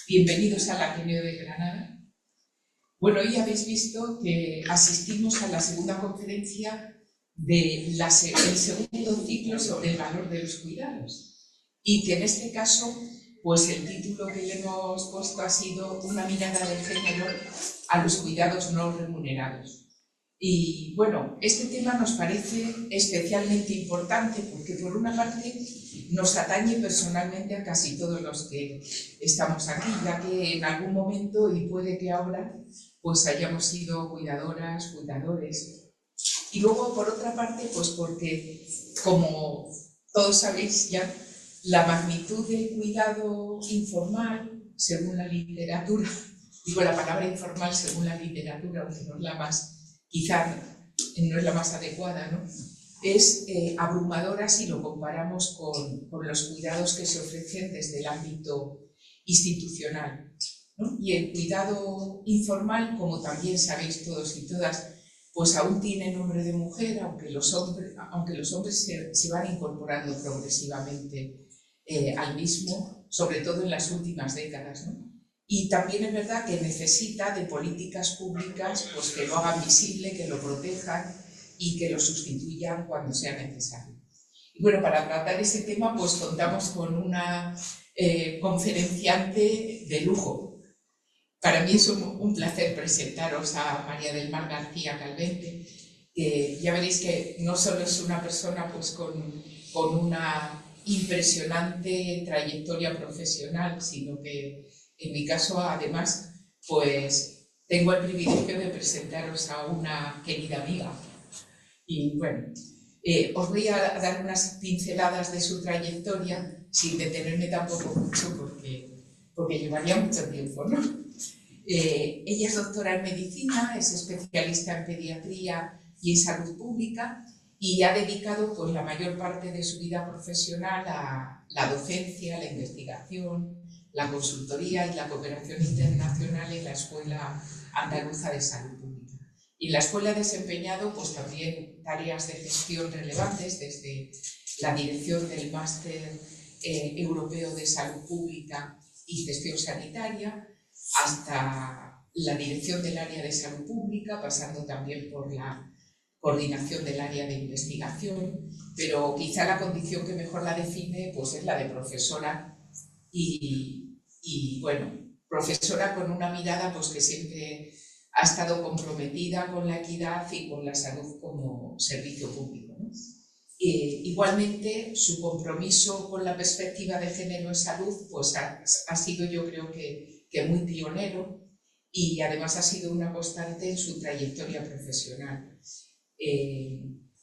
Bienvenidos al Ateneo de Granada. Bueno, hoy habéis visto que asistimos a la segunda conferencia del segundo ciclo sobre el valor de los cuidados y que en este caso, pues el título que le hemos puesto ha sido Una mirada de género a los cuidados no remunerados. Y bueno, este tema nos parece especialmente importante porque por una parte nos atañe personalmente a casi todos los que estamos aquí, ya que en algún momento, y puede que ahora, pues hayamos sido cuidadoras, cuidadores. Y luego, por otra parte, pues porque, como todos sabéis ya, la magnitud del cuidado informal, según la literatura, digo la palabra informal según la literatura, aunque no es la más, quizá no es la más adecuada, ¿no? Es abrumadora si lo comparamos con los cuidados que se ofrecen desde el ámbito institucional, ¿no? Y el cuidado informal, como también sabéis todos y todas, pues aún tiene nombre de mujer, aunque los hombres se van incorporando progresivamente al mismo, sobre todo en las últimas décadas, ¿no? Y también es verdad que necesita de políticas públicas pues, que lo hagan visible, que lo protejan y que lo sustituyan cuando sea necesario. Y bueno, para tratar ese tema pues contamos con una conferenciante de lujo. Para mí es un placer presentaros a María del Mar García Calvente, que ya veréis que no solo es una persona pues, con una impresionante trayectoria profesional, sino que en mi caso, además, pues tengo el privilegio de presentaros a una querida amiga. Y bueno, os voy a dar unas pinceladas de su trayectoria, sin detenerme tampoco mucho, porque llevaría mucho tiempo, ¿no? Ella es doctora en medicina, es especialista en pediatría y en salud pública, y ha dedicado pues, la mayor parte de su vida profesional a la docencia, la investigación, la consultoría y la cooperación internacional en la Escuela Andaluza de Salud Pública. Y en la escuela ha desempeñado pues, también tareas de gestión relevantes, desde la dirección del Máster Europeo de Salud Pública y Gestión Sanitaria, hasta la dirección del área de salud pública, pasando también por la coordinación del área de investigación, pero quizá la condición que mejor la define pues, es la de profesora y bueno, profesora con una mirada pues, que siempre ha estado comprometida con la equidad y con la salud como servicio público, ¿no? Igualmente, su compromiso con la perspectiva de género en salud pues, ha sido, yo creo que muy pionero y además ha sido una constante en su trayectoria profesional.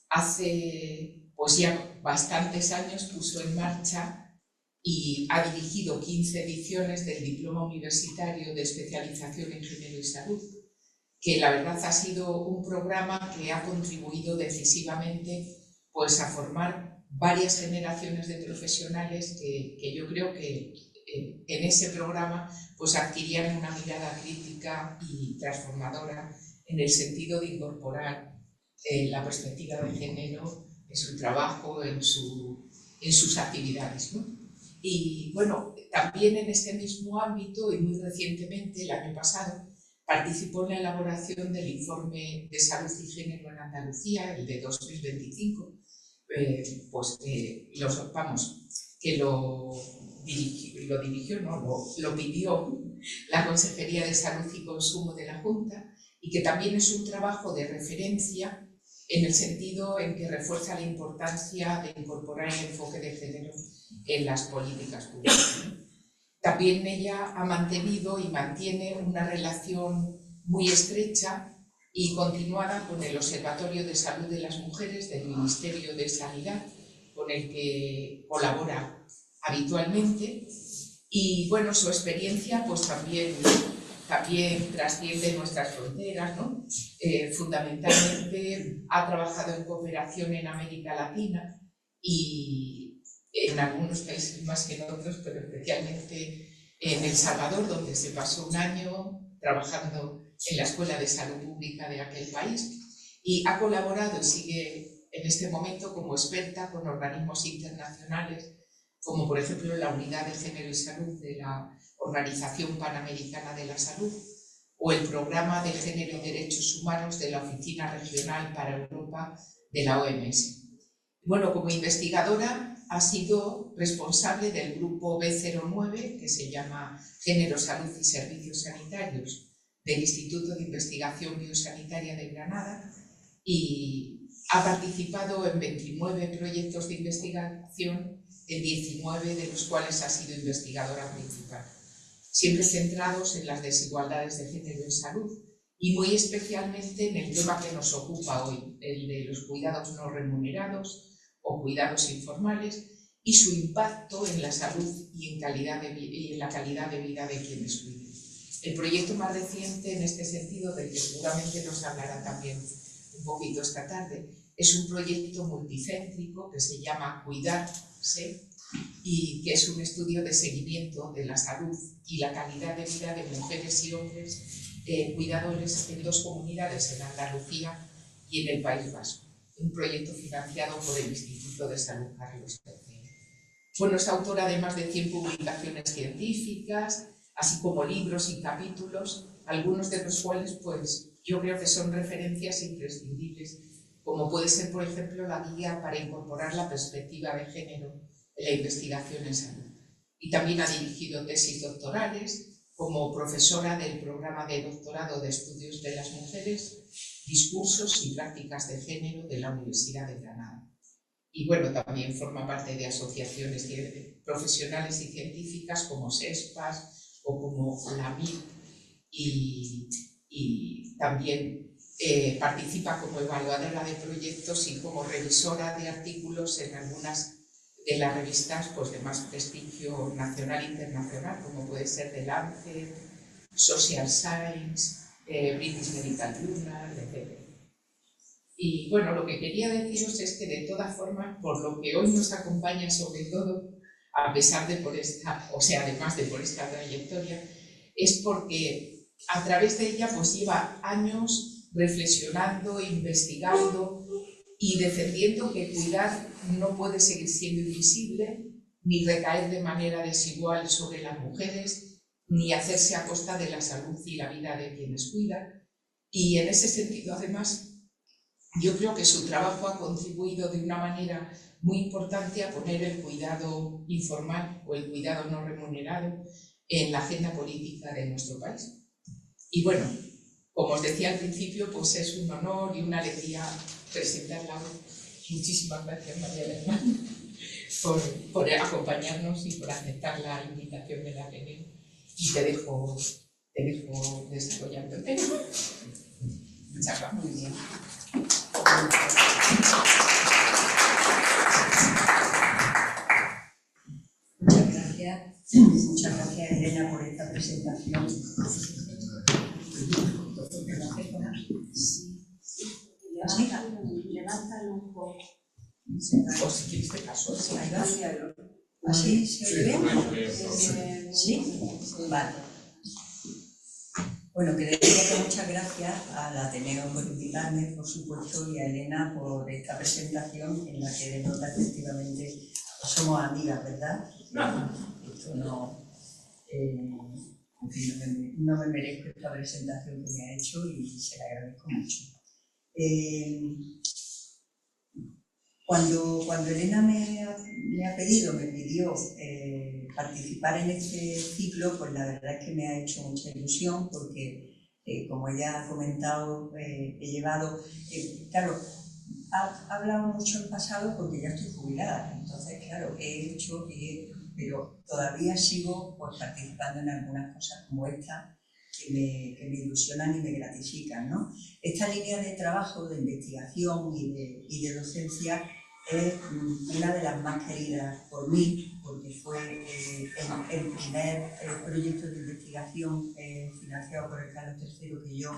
Hace pues, ya bastantes años puso en marcha y ha dirigido 15 ediciones del Diploma Universitario de Especialización en Género y Salud, que la verdad ha sido un programa que ha contribuido decisivamente pues, a formar varias generaciones de profesionales que yo creo que en ese programa pues, adquirían una mirada crítica y transformadora en el sentido de incorporar la perspectiva de género en su trabajo, en sus actividades, ¿no? Y bueno, también en este mismo ámbito y muy recientemente, el año pasado, participó en la elaboración del informe de salud y género en Andalucía, el de 2025, pues que lo dirigió, no, lo pidió la Consejería de Salud y Consumo de la Junta, y que también es un trabajo de referencia en el sentido en que refuerza la importancia de incorporar el enfoque de género en las políticas públicas. También ella ha mantenido y mantiene una relación muy estrecha y continuada con el Observatorio de Salud de las Mujeres del Ministerio de Sanidad, con el que colabora habitualmente. Y bueno, su experiencia pues también trasciende nuestras fronteras, ¿no? Fundamentalmente ha trabajado en cooperación en América Latina y en algunos países más que en otros, pero especialmente en El Salvador, donde se pasó un año trabajando en la Escuela de Salud Pública de aquel país, y ha colaborado y sigue en este momento como experta con organismos internacionales como por ejemplo la Unidad de Género y Salud de la Organización Panamericana de la Salud, o el Programa de Género y Derechos Humanos de la Oficina Regional para Europa de la OMS. Bueno, como investigadora ha sido responsable del grupo B09, que se llama Género, Salud y Servicios Sanitarios, del Instituto de Investigación Biosanitaria de Granada, y ha participado en 29 proyectos de investigación, en 19 de los cuales ha sido investigadora principal, siempre centrados en las desigualdades de género en salud y muy especialmente en el tema que nos ocupa hoy, el de los cuidados no remunerados o cuidados informales y su impacto en la salud y en la calidad de vida de quienes cuiden. El proyecto más reciente en este sentido, del que seguramente nos hablará también un poquito esta tarde, es un proyecto multicéntrico que se llama Cuidarse y que es un estudio de seguimiento de la salud y la calidad de vida de mujeres y hombres cuidadores en 2 comunidades, en Andalucía y en el País Vasco. Un proyecto financiado por el Instituto de Salud Carlos III. Bueno, es autora de más de 100 publicaciones científicas, así como libros y capítulos, algunos de los cuales pues yo creo que son referencias imprescindibles, como puede ser, por ejemplo, la guía para incorporar la perspectiva de género en la investigación en salud. Y también ha dirigido tesis doctorales como profesora del programa de doctorado de estudios de las mujeres, discursos y prácticas de género de la Universidad de Granada. Y bueno, también forma parte de asociaciones profesionales y científicas como SESPAS o como la MIP, y también participa como evaluadora de proyectos y como revisora de artículos en algunas de las revistas pues, de más prestigio nacional e internacional, como puede ser The Lancet, Social Science, British Medical Journal, etc. Y bueno, lo que quería deciros es que de todas formas, por lo que hoy nos acompaña sobre todo, a pesar de además de por esta trayectoria, es porque a través de ella pues lleva años reflexionando, investigando y defendiendo que cuidar no puede seguir siendo invisible, ni recaer de manera desigual sobre las mujeres, ni hacerse a costa de la salud y la vida de quienes cuidan. Y en ese sentido, además, yo creo que su trabajo ha contribuido de una manera muy importante a poner el cuidado informal o el cuidado no remunerado en la agenda política de nuestro país. Y bueno, como os decía al principio, pues es un honor y una alegría presentarla hoy. Muchísimas gracias, María Elena, por acompañarnos y por aceptar la invitación de la Ateneo. Y te dejo desarrollando el tema. Muchas gracias. Muy bien. Muchas gracias, Elena, por esta presentación. Levántalo un poco. O si quieres te paso. ¿Así se oye bien? ¿Sí? Vale. Bueno, que decía que muchas gracias al Ateneo por invitarme, por supuesto, y a Elena por esta presentación en la que denota efectivamente somos amigas, ¿verdad? Esto no, en fin, no me merezco esta presentación que me ha hecho y se la agradezco mucho. Cuando Elena me pidió participar en este ciclo, pues la verdad es que me ha hecho mucha ilusión porque, como ella ha comentado, he llevado, claro, ha hablado mucho en pasado porque ya estoy jubilada, entonces claro, pero todavía sigo pues, participando en algunas cosas como esta que me ilusionan y me gratifican, ¿no? Esta línea de trabajo, de investigación y de docencia es una de las más queridas por mí, porque fue el primer proyecto de investigación financiado por el Carlos III que yo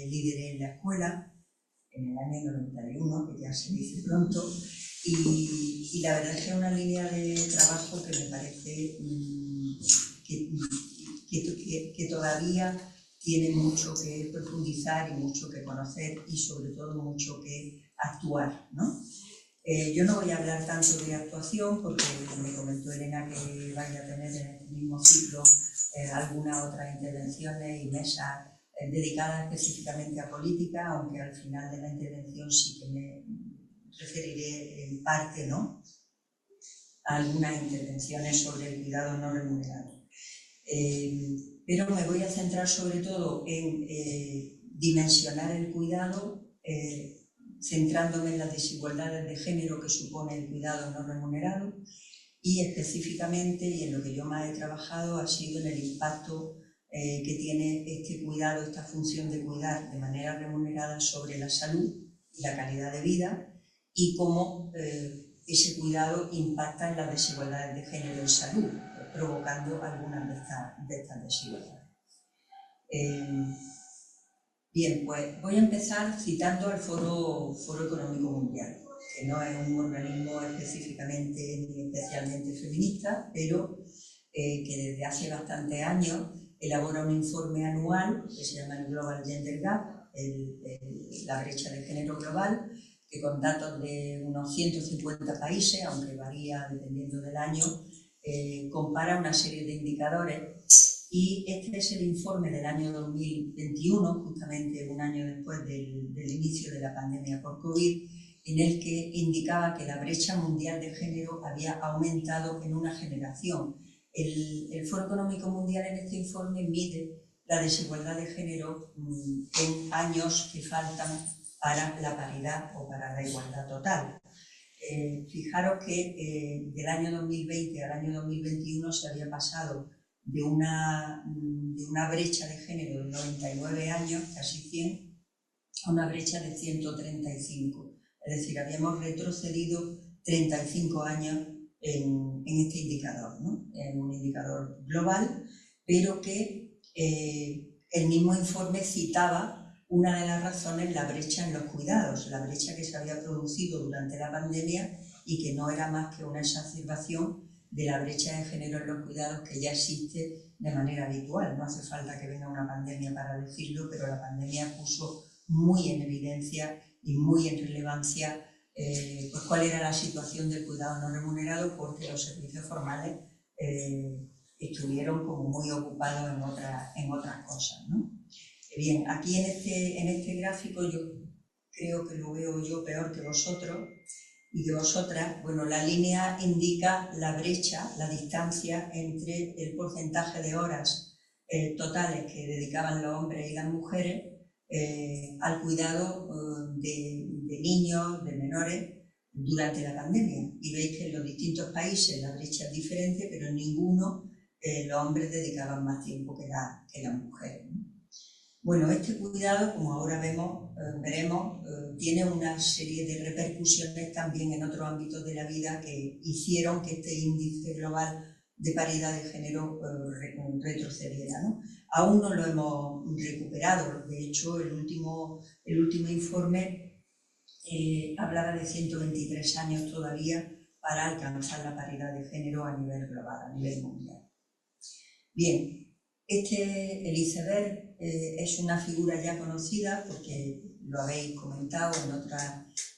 lideré en la escuela en el año 91, que ya se dice pronto, y la verdad es que es una línea de trabajo que me parece que todavía tiene mucho que profundizar y mucho que conocer y sobre todo mucho que actuar, ¿no? Yo no voy a hablar tanto de actuación porque me comentó Elena que vaya a tener en el mismo ciclo algunas otras intervenciones y mesas dedicadas específicamente a política, aunque al final de la intervención sí que me referiré en parte, ¿no?, a algunas intervenciones sobre el cuidado no remunerado. Pero me voy a centrar sobre todo en dimensionar el cuidado, centrándome en las desigualdades de género que supone el cuidado no remunerado y específicamente, y en lo que yo más he trabajado, ha sido en el impacto que tiene este cuidado, esta función de cuidar de manera remunerada sobre la salud y la calidad de vida y cómo ese cuidado impacta en las desigualdades de género en salud, provocando algunas de estas desigualdades. Bien, pues voy a empezar citando al Foro Económico Mundial, que no es un organismo específicamente ni especialmente feminista, pero que desde hace bastantes años elabora un informe anual que se llama el Global Gender Gap, la brecha de género global, que con datos de unos 150 países, aunque varía dependiendo del año, compara una serie de indicadores. Y este es el informe del año 2021, justamente un año después del inicio de la pandemia por COVID, en el que indicaba que la brecha mundial de género había aumentado en una generación. El Foro Económico Mundial en este informe mide la desigualdad de género en años que faltan para la paridad o para la igualdad total. Fijaros que del año 2020 al año 2021 se había pasado de una brecha de género de 99 años, casi 100, a una brecha de 135. Es decir, habíamos retrocedido 35 años en este indicador, ¿no?, en un indicador global, pero que el mismo informe citaba una de las razones, la brecha en los cuidados, la brecha que se había producido durante la pandemia y que no era más que una exacerbación de la brecha de género en los cuidados que ya existe de manera habitual. No hace falta que venga una pandemia para decirlo, pero la pandemia puso muy en evidencia y muy en relevancia pues cuál era la situación del cuidado no remunerado, porque los servicios formales estuvieron como muy ocupados en otras cosas, ¿no? Bien, aquí en este gráfico yo creo que lo veo yo peor que vosotros y que vosotras. Bueno, la línea indica la brecha, la distancia entre el porcentaje de horas totales que dedicaban los hombres y las mujeres al cuidado de niños, de menores, durante la pandemia. Y veis que en los distintos países la brecha es diferente, pero en ninguno los hombres dedicaban más tiempo que las mujeres, ¿no? Bueno, este cuidado, como ahora veremos, tiene una serie de repercusiones también en otros ámbitos de la vida que hicieron que este índice global de paridad de género retrocediera, ¿no? Aún no lo hemos recuperado. De hecho, el último informe hablaba de 123 años todavía para alcanzar la paridad de género a nivel global, a nivel mundial. Bien, el iceberg es una figura ya conocida porque lo habéis comentado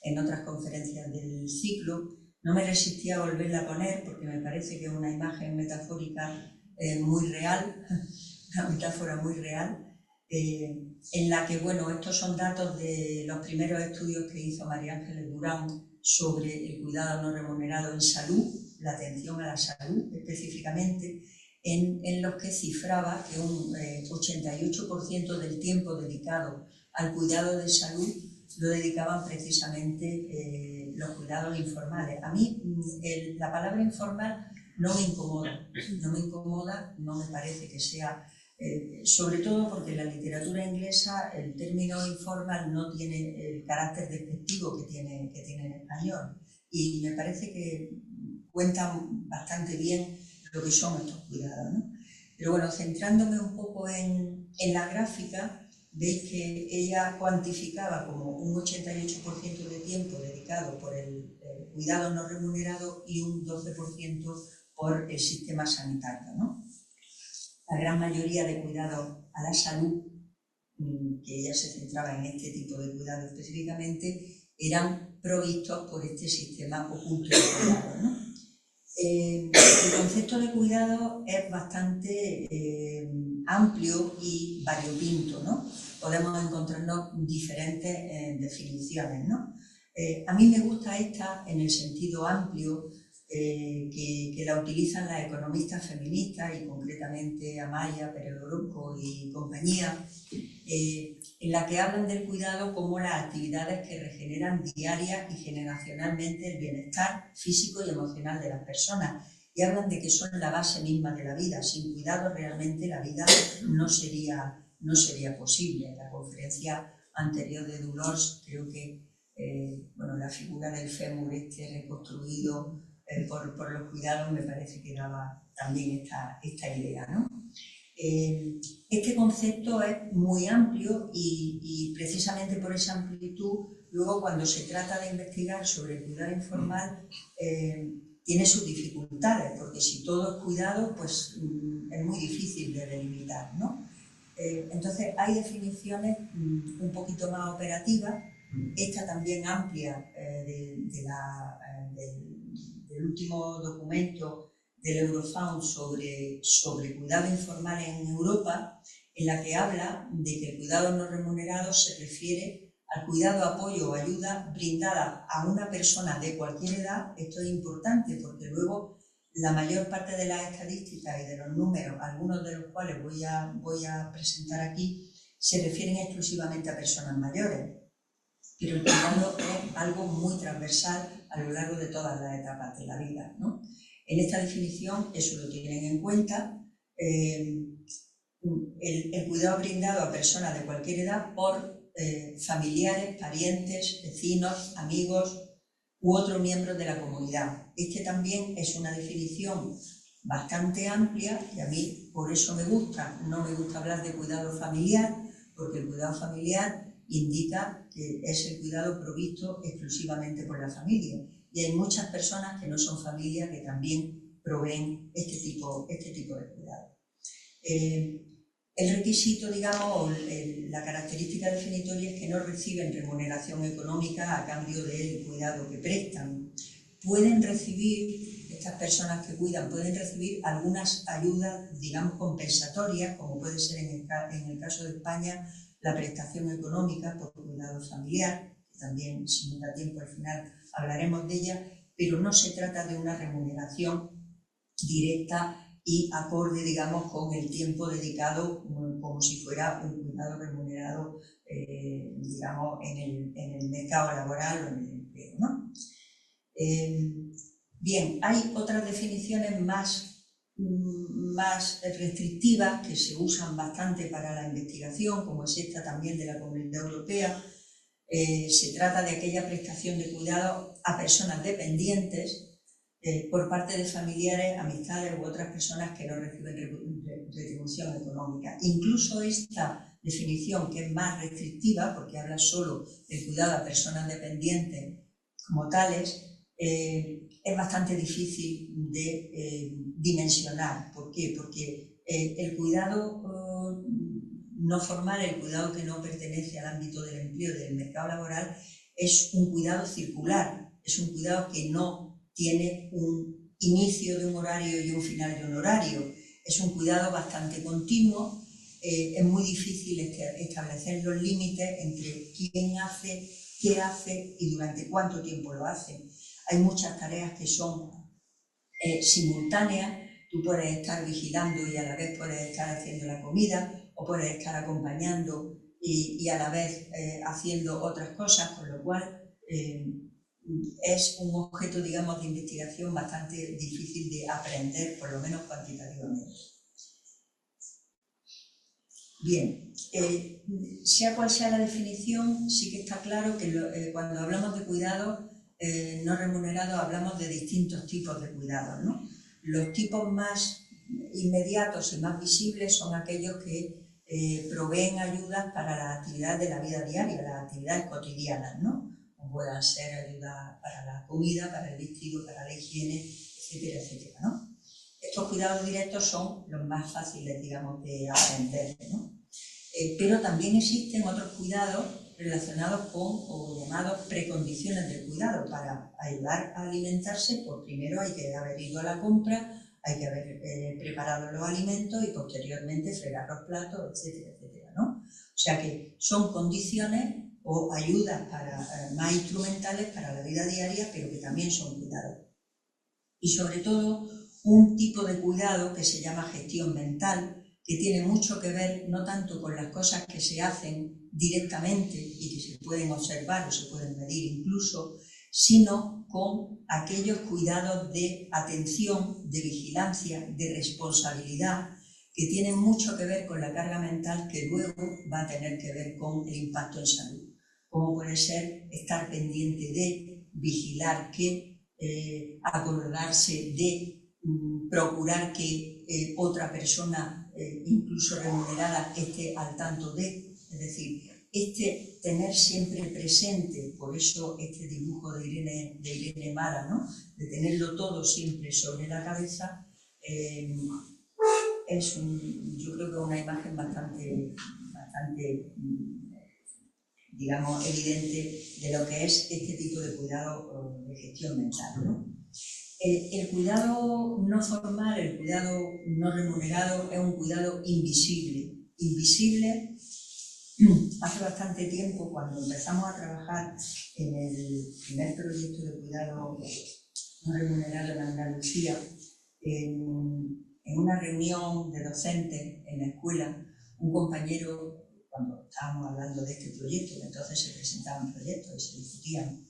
en otras conferencias del ciclo. No me resistí a volverla a poner porque me parece que es una imagen metafórica muy real, una metáfora muy real, en la que, bueno, estos son datos de los primeros estudios que hizo María Ángeles Durán sobre el cuidado no remunerado en salud, la atención a la salud específicamente, en los que cifraba que un 88% del tiempo dedicado al cuidado de salud lo dedicaban precisamente los cuidados informales. A mí la palabra informal no me incomoda, no me parece que sea, sobre todo porque en la literatura inglesa el término informal no tiene el carácter despectivo que tiene en español, y me parece que cuentan bastante bien lo que son estos cuidados, ¿no? Pero bueno, centrándome un poco en la gráfica, veis que ella cuantificaba como un 88% de tiempo dedicado por el cuidado no remunerado y un 12% por el sistema sanitario, ¿no? La gran mayoría de cuidados a la salud, que ella se centraba en este tipo de cuidados específicamente, eran provistos por este sistema oculto de cuidado, ¿no? El concepto de cuidado es bastante amplio y variopinto, ¿no? Podemos encontrarnos diferentes definiciones, ¿no? A mí me gusta esta en el sentido amplio que la utilizan las economistas feministas y concretamente Amaya, Pérez Orozco y compañía, en la que hablan del cuidado como las actividades que regeneran diaria y generacionalmente el bienestar físico y emocional de las personas, y hablan de que son la base misma de la vida. Sin cuidado realmente la vida no sería posible. En la conferencia anterior de Dolors creo que la figura del fémur reconstruido por los cuidados me parece que daba también esta idea, ¿no? Este concepto es muy amplio y precisamente por esa amplitud, luego cuando se trata de investigar sobre el cuidado informal, tiene sus dificultades, porque si todo es cuidado, pues es muy difícil de delimitar, ¿no? Entonces hay definiciones un poquito más operativas, esta también amplia del último documento del Eurofound sobre cuidado informal en Europa, en la que habla de que el cuidado no remunerado se refiere al cuidado, apoyo o ayuda brindada a una persona de cualquier edad. Esto es importante porque luego la mayor parte de las estadísticas y de los números, algunos de los cuales voy a presentar aquí, se refieren exclusivamente a personas mayores. Pero el cuidado es algo muy transversal a lo largo de todas las etapas de la vida, ¿no? En esta definición eso lo tienen en cuenta. El cuidado brindado a personas de cualquier edad por familiares, parientes, vecinos, amigos u otros miembros de la comunidad. Este también es una definición bastante amplia y a mí por eso me gusta. No me gusta hablar de cuidado familiar, porque el cuidado familiar indica que es el cuidado provisto exclusivamente por la familia. Y hay muchas personas que no son familia que también proveen este tipo de cuidado. El requisito, digamos, la característica definitoria es que no reciben remuneración económica a cambio del cuidado que prestan. Pueden recibir, estas personas que cuidan, pueden recibir algunas ayudas, digamos, compensatorias, como puede ser en el caso de España, la prestación económica por cuidado familiar, que también, si nos da tiempo al final, hablaremos de ella, pero no se trata de una remuneración directa y acorde, digamos, con el tiempo dedicado, como si fuera un cuidado remunerado, digamos, en el mercado laboral o en el empleo, ¿no? Bien, hay otras definiciones más restrictivas que se usan bastante para la investigación, como es esta también de la Comunidad Europea. Se trata de aquella prestación de cuidado a personas dependientes por parte de familiares, amistades u otras personas que no reciben retribución económica. Incluso esta definición, que es más restrictiva, porque habla solo del cuidado a personas dependientes como tales, es bastante difícil de dimensionar. ¿Por qué? Porque el cuidado no formal, el cuidado que no pertenece al ámbito del empleo, del mercado laboral, es un cuidado circular, es un cuidado que no tiene un inicio de un horario y un final de un horario. Es un cuidado bastante continuo. Es muy difícil establecer los límites entre quién hace, qué hace y durante cuánto tiempo lo hace. Hay muchas tareas que son simultáneas. Tú puedes estar vigilando y a la vez puedes estar haciendo la comida, o puedes estar acompañando y a la vez haciendo otras cosas, con lo cual es un objeto, digamos, de investigación bastante difícil de aprender, por lo menos cuantitativamente. Bien, sea cual sea la definición, sí que está claro que cuando hablamos de cuidado no remunerado hablamos de distintos tipos de cuidados, ¿no? Los tipos más inmediatos y más visibles son aquellos que proveen ayudas para las actividades de la vida diaria, las actividades cotidianas, ¿no? Como puedan ser ayudas para la comida, para el vestido, para la higiene, etcétera, etcétera, ¿no? Estos cuidados directos son los más fáciles, digamos, de aprender, ¿no? Pero también existen otros cuidados relacionados con o llamados precondiciones del cuidado. Para ayudar a alimentarse, pues primero hay que haber ido a la compra, hay que haber preparado los alimentos y posteriormente fregar los platos, etcétera, etcétera, ¿no? O sea que son condiciones o ayudas más instrumentales para la vida diaria, pero que también son cuidados. Y sobre todo un tipo de cuidado que se llama gestión mental, que tiene mucho que ver no tanto con las cosas que se hacen directamente y que se pueden observar o se pueden medir incluso, sino con aquellos cuidados de atención, de vigilancia, de responsabilidad, que tienen mucho que ver con la carga mental que luego va a tener que ver con el impacto en salud. Como puede ser estar pendiente de, vigilar que, acordarse de, procurar que otra persona, incluso remunerada, esté al tanto de, es decir, tener siempre presente, por eso este dibujo de Irene Mara, ¿no? De tenerlo todo siempre sobre la cabeza, yo creo que una imagen bastante digamos, evidente de lo que es este tipo de cuidado de gestión mental, ¿no? El cuidado no formal, el cuidado no remunerado es un cuidado invisible. Invisible, hace bastante tiempo, cuando empezamos a trabajar en el primer proyecto de cuidado no remunerado en Andalucía, en una reunión de docentes en la escuela, un compañero, cuando estábamos hablando de este proyecto, que entonces se presentaban proyectos y se discutían,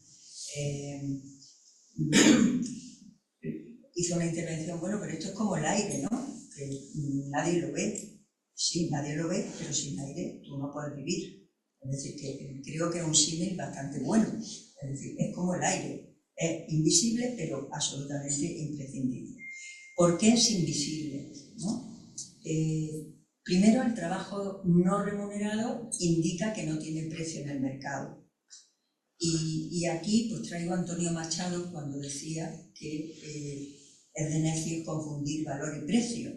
hizo una intervención, bueno, pero esto es como el aire, ¿no? Que nadie lo ve. Sí, nadie lo ve, pero sin aire tú no puedes vivir. Es decir, que creo que es un símil bastante bueno. Es decir, es como el aire. Es invisible, pero absolutamente imprescindible. ¿Por qué es invisible? ¿No? Primero, el trabajo no remunerado indica que no tiene precio en el mercado. Y aquí pues traigo a Antonio Machado cuando decía que es de necios confundir valor y precio,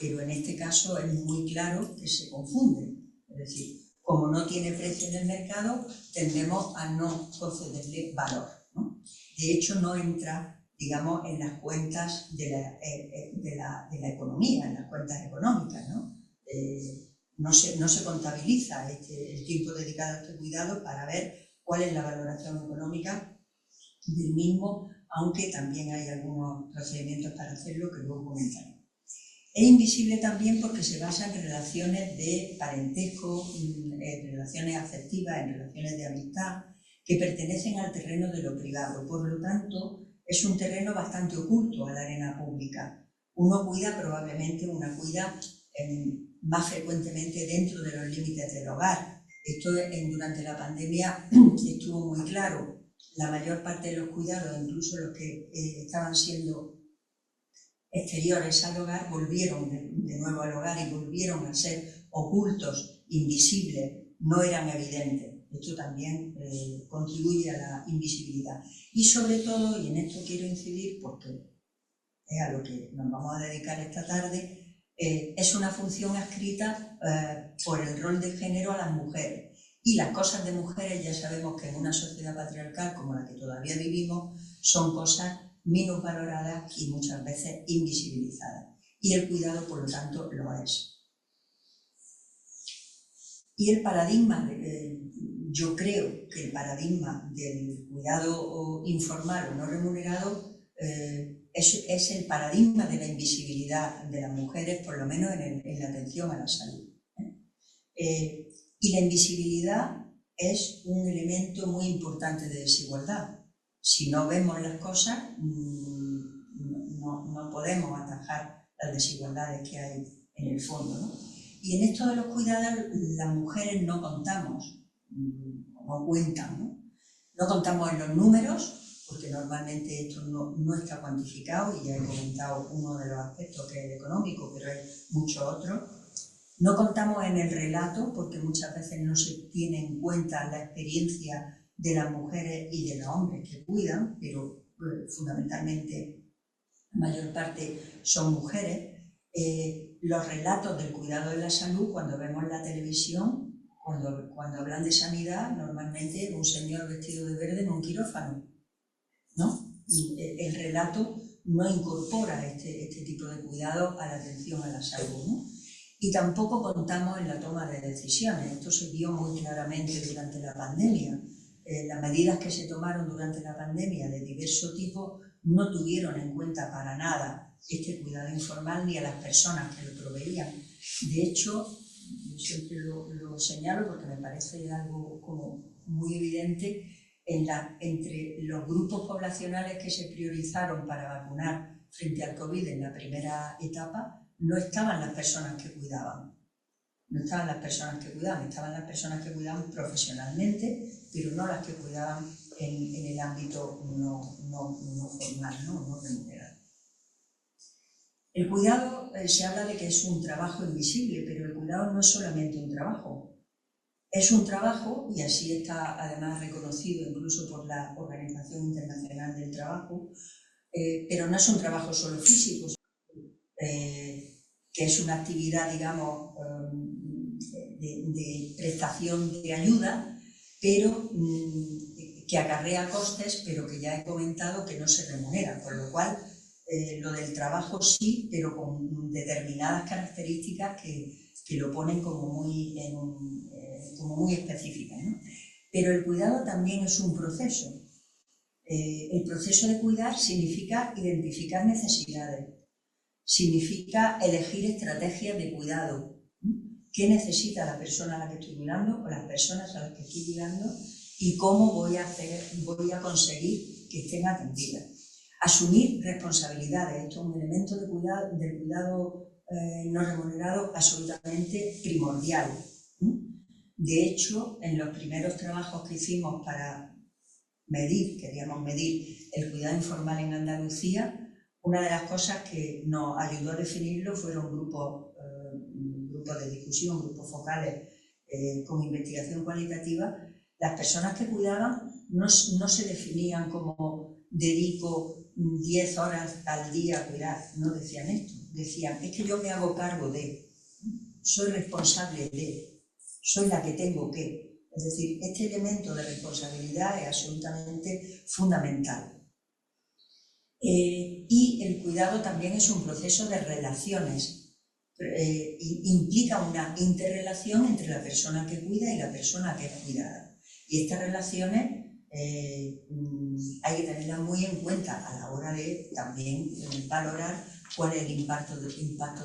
pero en este caso es muy claro que se confunden. Es decir, como no tiene precio en el mercado, tendemos a no concederle valor, ¿no? De hecho, no entra, digamos, en las cuentas de la economía, en las cuentas económicas, ¿no? No se contabiliza el tiempo dedicado a este cuidado para ver cuál es la valoración económica del mismo, aunque también hay algunos procedimientos para hacerlo que luego comentaré. Es invisible también porque se basa en relaciones de parentesco, en relaciones afectivas, en relaciones de amistad, que pertenecen al terreno de lo privado. Por lo tanto, es un terreno bastante oculto a la arena pública. Uno cuida más frecuentemente dentro de los límites del hogar. Esto durante la pandemia estuvo muy claro. La mayor parte de los cuidados, incluso los que estaban siendo exteriores al hogar, volvieron de nuevo al hogar y volvieron a ser ocultos, invisibles, no eran evidentes. Esto también contribuye a la invisibilidad. Y sobre todo, y en esto quiero incidir porque es a lo que nos vamos a dedicar esta tarde, es una función adscrita por el rol de género a las mujeres. Y las cosas de mujeres, ya sabemos que en una sociedad patriarcal como la que todavía vivimos, son cosas minusvaloradas y muchas veces invisibilizadas. Y el cuidado, por lo tanto, lo es. Y el paradigma, yo creo que el paradigma del cuidado informal o no remunerado es el paradigma de la invisibilidad de las mujeres, por lo menos en la atención a la salud. Y la invisibilidad es un elemento muy importante de desigualdad. Si no vemos las cosas, no podemos atajar las desigualdades que hay en el fondo, ¿no? Y en esto de los cuidados, las mujeres no contamos, no cuentan, ¿no? No contamos en los números, porque normalmente esto no está cuantificado, y ya he comentado uno de los aspectos que es el económico, pero hay muchos otros. No contamos en el relato, porque muchas veces no se tiene en cuenta la experiencia de las mujeres y de los hombres que cuidan, pero fundamentalmente la mayor parte son mujeres. Los relatos del cuidado de la salud, cuando vemos la televisión, cuando hablan de sanidad, normalmente un señor vestido de verde en un quirófano, ¿no? El relato no incorpora este tipo de cuidado a la atención a la salud, ¿no? Y tampoco contamos en la toma de decisiones. Esto se vio muy claramente durante la pandemia. Las medidas que se tomaron durante la pandemia de diverso tipo no tuvieron en cuenta para nada este cuidado informal ni a las personas que lo proveían. De hecho, yo siempre lo señalo porque me parece algo como muy evidente, entre los grupos poblacionales que se priorizaron para vacunar frente al COVID en la primera etapa, no estaban las personas que cuidaban. No estaban las personas que cuidaban, estaban las personas que cuidaban profesionalmente, pero no las que cuidaban en el ámbito no formal, no remunerado. El cuidado, se habla de que es un trabajo invisible, pero el cuidado no es solamente un trabajo. Es un trabajo, y así está además reconocido incluso por la Organización Internacional del Trabajo, pero no es un trabajo solo físico, que es una actividad, digamos, de prestación de ayuda, pero que acarrea costes, pero que ya he comentado que no se remunera, por lo cual lo del trabajo sí, pero con determinadas características que lo ponen como muy específicas, ¿no? Pero el cuidado también es un proceso. El proceso de cuidar significa identificar necesidades, significa elegir estrategias de cuidado. ¿Qué necesita la persona a la que estoy cuidando o las personas a las que estoy cuidando y cómo voy a conseguir que estén atendidas? Asumir responsabilidades. Esto es un elemento del cuidado no remunerado absolutamente primordial. De hecho, en los primeros trabajos que hicimos para queríamos medir el cuidado informal en Andalucía, una de las cosas que nos ayudó a definirlo fueron grupos de discusión, grupos focales con investigación cualitativa. Las personas que cuidaban no se definían como dedico 10 horas al día a cuidar, no decían esto, decían es que yo me hago cargo de, soy responsable de, soy la que tengo que. Es decir, este elemento de responsabilidad es absolutamente fundamental. Y el cuidado también es un proceso de relaciones. Implica una interrelación entre la persona que cuida y la persona que es cuidada. Y estas relaciones hay que tenerlas muy en cuenta a la hora de también valorar cuál es el impacto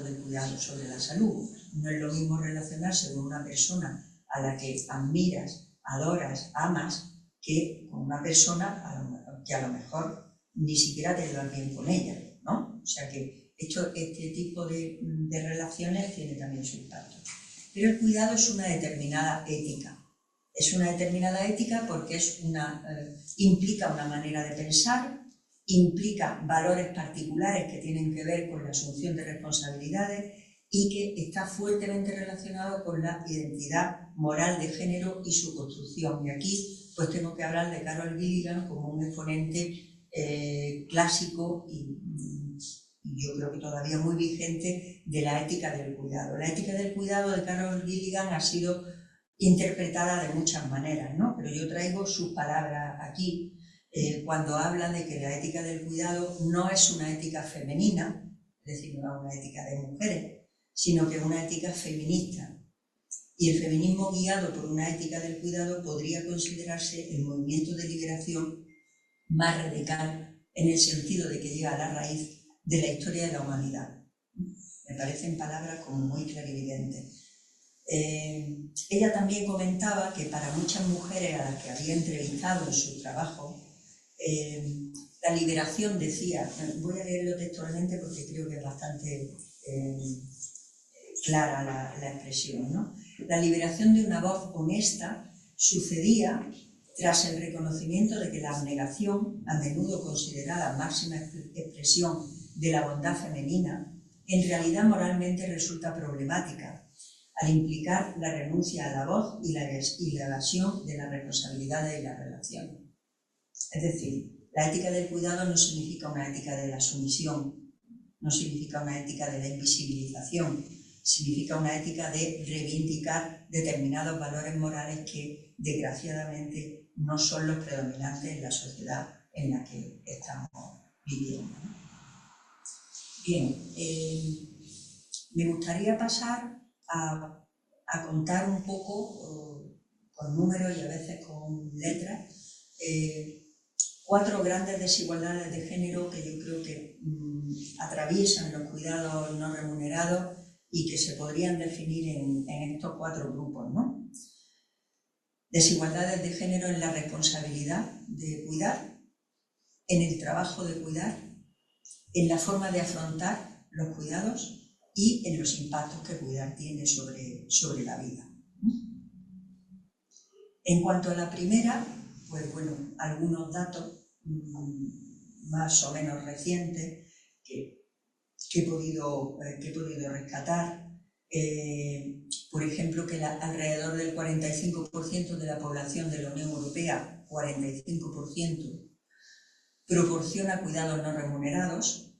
del cuidado sobre la salud. No es lo mismo relacionarse con una persona a la que admiras, adoras, amas, que con una persona que a lo mejor ni siquiera te llevas bien con ella, ¿no? O sea que este tipo de relaciones tiene también su impacto. Pero el cuidado es una determinada ética. Es una determinada ética porque implica una manera de pensar, implica valores particulares que tienen que ver con la asunción de responsabilidades y que está fuertemente relacionado con la identidad moral de género y su construcción. Y aquí pues tengo que hablar de Carol Gilligan como un exponente clásico y yo creo que todavía muy vigente de la ética del cuidado. La ética del cuidado de Carol Gilligan ha sido interpretada de muchas maneras, ¿no? Pero yo traigo sus palabras aquí cuando habla de que la ética del cuidado no es una ética femenina, es decir, no es una ética de mujeres, sino que es una ética feminista. Y el feminismo guiado por una ética del cuidado podría considerarse el movimiento de liberación más radical en el sentido de que llega a la raíz de la historia de la humanidad. Me parecen palabras como muy clarividentes. Ella también comentaba que para muchas mujeres a las que había entrevistado en su trabajo, la liberación, decía, voy a leerlo textualmente porque creo que es bastante clara la expresión, ¿no? La liberación de una voz honesta sucedía tras el reconocimiento de que la abnegación, a menudo considerada máxima expresión de la bondad femenina, en realidad moralmente resulta problemática, al implicar la renuncia a la voz y la evasión de las responsabilidades y las relaciones. Es decir, la ética del cuidado no significa una ética de la sumisión, no significa una ética de la invisibilización, significa una ética de reivindicar determinados valores morales que desgraciadamente no son los predominantes en la sociedad en la que estamos viviendo. Bien, me gustaría pasar a contar un poco, con números y a veces con letras, 4 grandes desigualdades de género que yo creo que atraviesan los cuidados no remunerados y que se podrían definir en estos 4 grupos, ¿no? Desigualdades de género en la responsabilidad de cuidar, en el trabajo de cuidar, en la forma de afrontar los cuidados y en los impactos que cuidar tiene sobre la vida. En cuanto a la primera, pues bueno, algunos datos más o menos recientes que he podido rescatar. Por ejemplo, que alrededor del 45% de la población de la Unión Europea, 45%, proporciona cuidados no remunerados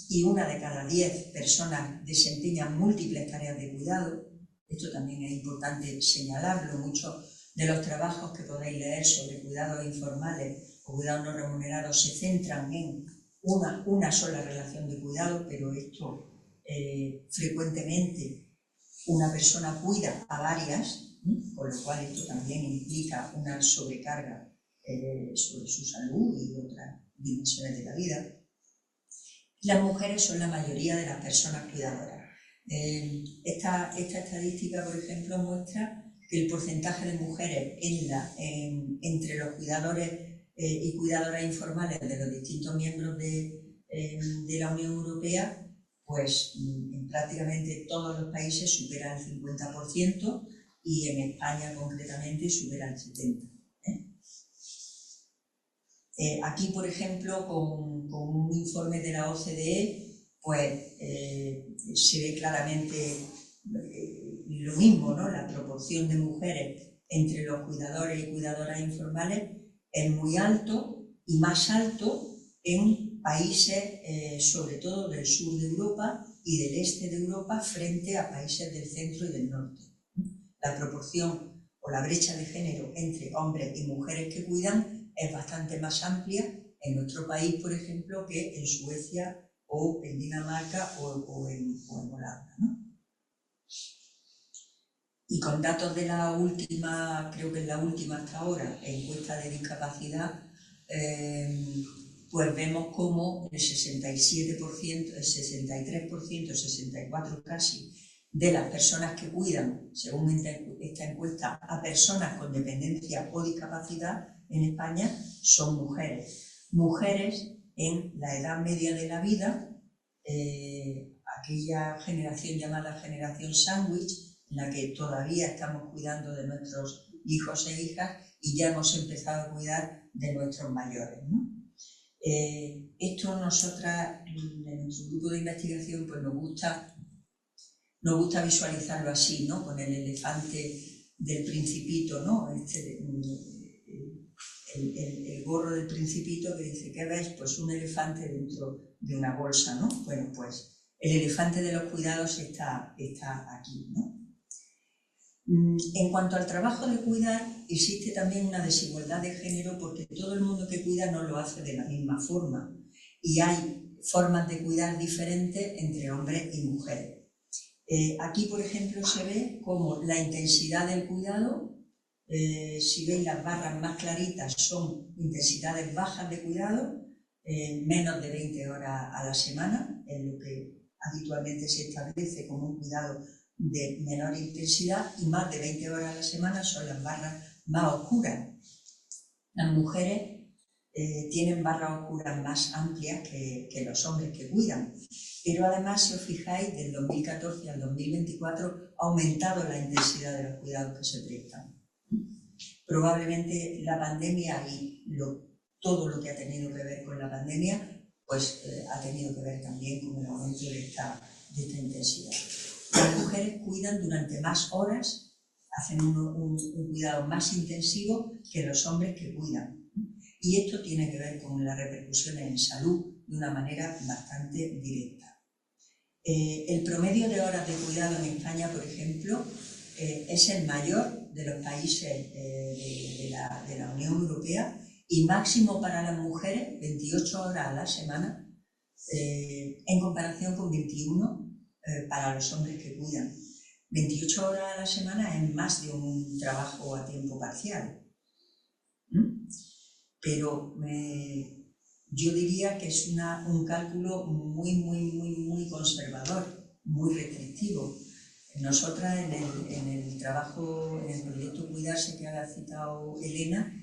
y 1 de cada 10 personas desempeña múltiples tareas de cuidado. Esto también es importante señalarlo. Muchos de los trabajos que podéis leer sobre cuidados informales o cuidados no remunerados se centran en una sola relación de cuidado, pero esto frecuentemente una persona cuida a varias, con lo cual esto también implica una sobrecarga sobre su salud y otras dimensiones de la vida. Las mujeres son la mayoría de las personas cuidadoras. Esta estadística, por ejemplo, muestra que el porcentaje de mujeres entre los cuidadores y cuidadoras informales de los distintos miembros de la Unión Europea, pues en prácticamente todos los países supera el 50% y en España concretamente supera el 70%. Aquí, por ejemplo, con un informe de la OCDE, pues se ve claramente lo mismo, ¿no? La proporción de mujeres entre los cuidadores y cuidadoras informales es muy alto y más alto en países, sobre todo del sur de Europa y del este de Europa, frente a países del centro y del norte. La proporción o la brecha de género entre hombres y mujeres que cuidan es bastante más amplia en nuestro país, por ejemplo, que en Suecia o en Dinamarca o en Holanda, ¿no? Y con datos de la última, creo que es la última hasta ahora, encuesta de discapacidad, pues vemos cómo el 67%, el 63%, 64% casi, de las personas que cuidan, según esta encuesta, a personas con dependencia o discapacidad en España son mujeres. Mujeres en la edad media de la vida, aquella generación llamada generación sándwich, en la que todavía estamos cuidando de nuestros hijos e hijas y ya hemos empezado a cuidar de nuestros mayores, ¿no? Esto nosotras, en nuestro grupo de investigación, pues nos gusta visualizarlo así, ¿no? Con el elefante del Principito, ¿no? El gorro del Principito que dice, ¿qué veis? Pues un elefante dentro de una bolsa, ¿no? Bueno, pues el elefante de los cuidados está aquí, ¿no? En cuanto al trabajo de cuidar, existe también una desigualdad de género porque todo el mundo que cuida no lo hace de la misma forma y hay formas de cuidar diferentes entre hombres y mujeres. Aquí, por ejemplo, se ve cómo la intensidad del cuidado, si veis las barras más claritas, son intensidades bajas de cuidado, menos de 20 horas a la semana, en lo que habitualmente se establece como un cuidado de menor intensidad, y más de 20 horas a la semana son las barras más oscuras. Las mujeres tienen barras oscuras más amplias que los hombres que cuidan, pero además, si os fijáis, del 2014 al 2024 ha aumentado la intensidad de los cuidados que se prestan. Probablemente la pandemia y todo lo que ha tenido que ver con la pandemia, pues ha tenido que ver también con el aumento de esta intensidad. Las mujeres cuidan durante más horas, hacen un cuidado más intensivo que los hombres que cuidan. Y esto tiene que ver con las repercusiones en salud de una manera bastante directa. El promedio de horas de cuidado en España, por ejemplo, es el mayor de los países de la Unión Europea y máximo para las mujeres, 28 horas a la semana, en comparación con 21 para los hombres que cuidan. 28 horas a la semana es más de un trabajo a tiempo parcial. Pero yo diría que es un cálculo muy conservador, muy restrictivo. Nosotras en el trabajo, en el proyecto Cuidarse que ha citado Elena,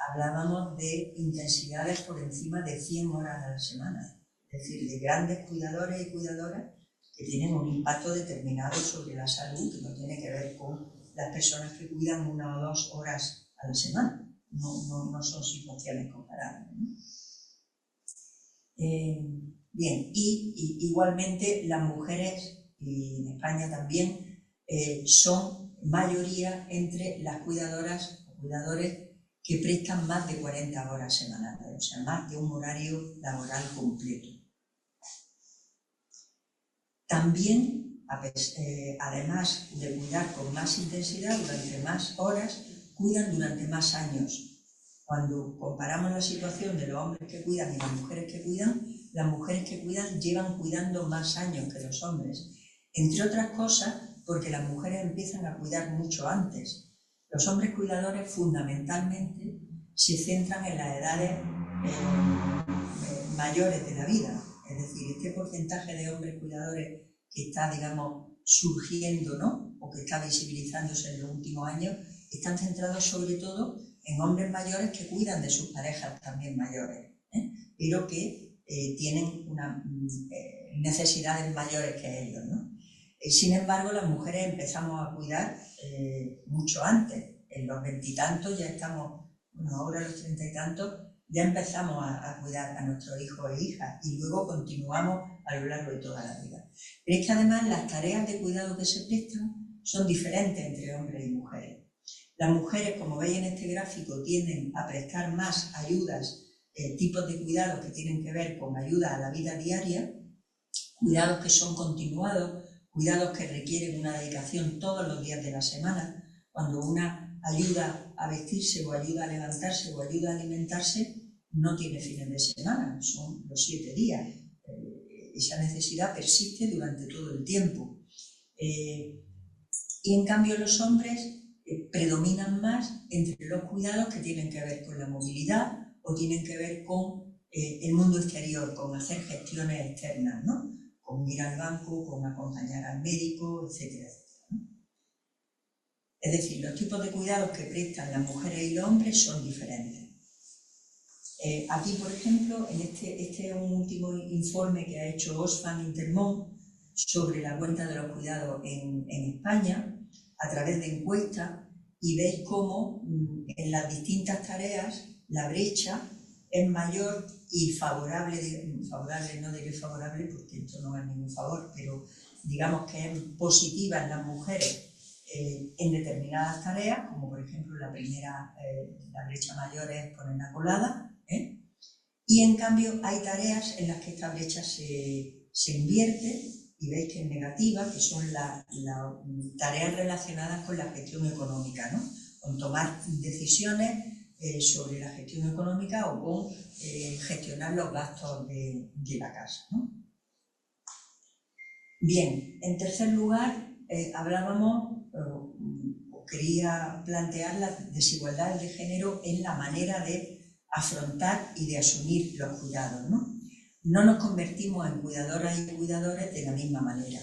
hablábamos de intensidades por encima de 100 horas a la semana, es decir, de grandes cuidadores y cuidadoras que tienen un impacto determinado sobre la salud que no tiene que ver con las personas que cuidan 1 o 2 horas a la semana. No son situaciones comparables, ¿no? Bien, y igualmente las mujeres, y en España también, son mayoría entre las cuidadoras o cuidadores que prestan más de 40 horas semanales, o sea, más de un horario laboral completo. También, además de cuidar con más intensidad durante más horas, cuidan durante más años. Cuando comparamos la situación de los hombres que cuidan y las mujeres que cuidan llevan cuidando más años que los hombres. Entre otras cosas, porque las mujeres empiezan a cuidar mucho antes. Los hombres cuidadores fundamentalmente se centran en las edades mayores de la vida. Es decir, este porcentaje de hombres cuidadores que está, digamos, surgiendo, ¿no?, o que está visibilizándose en los últimos años, están centrados sobre todo en hombres mayores que cuidan de sus parejas también mayores, pero que tienen unas necesidades mayores que ellos, ¿no? Sin embargo, las mujeres empezamos a cuidar mucho antes. En los 20 y tantos ya estamos, bueno, ahora los 30 y tantos, ya empezamos a cuidar a nuestros hijos e hijas y luego continuamos a lo largo de toda la vida. Pero es que además las tareas de cuidado que se prestan son diferentes entre hombres y mujeres. Las mujeres, como veis en este gráfico, tienden a prestar más ayudas, tipos de cuidados que tienen que ver con ayuda a la vida diaria, cuidados que son continuados, cuidados que requieren una dedicación todos los días de la semana. Cuando una ayuda a vestirse o ayuda a levantarse o ayuda a alimentarse, no tiene fines de semana, son los 7 días. Esa necesidad persiste durante todo el tiempo. Y en cambio los hombres predominan más entre los cuidados que tienen que ver con la movilidad o tienen que ver con el mundo exterior, con hacer gestiones externas, ¿no?, con ir al banco, con acompañar al médico, etcétera, etcétera, ¿no? Es decir, los tipos de cuidados que prestan las mujeres y los hombres son diferentes. Aquí, por ejemplo, en este es un último informe que ha hecho Oxfam Intermón sobre la cuenta de los cuidados en España, a través de encuestas, y veis cómo en las distintas tareas la brecha es mayor y favorable, no diré favorable porque esto no es ningún favor, pero digamos que es positiva en las mujeres en determinadas tareas, como por ejemplo la primera, la brecha mayor es poner la colada, y en cambio hay tareas en las que esta brecha se invierte y veis que es negativa, que son las tareas relacionadas con la gestión económica, ¿no?, con tomar decisiones sobre la gestión económica o con gestionar los gastos de la casa, ¿no? Bien, en tercer lugar, quería plantear las desigualdades de género en la manera de afrontar y de asumir los cuidados, ¿no? No nos convertimos en cuidadoras y cuidadores de la misma manera.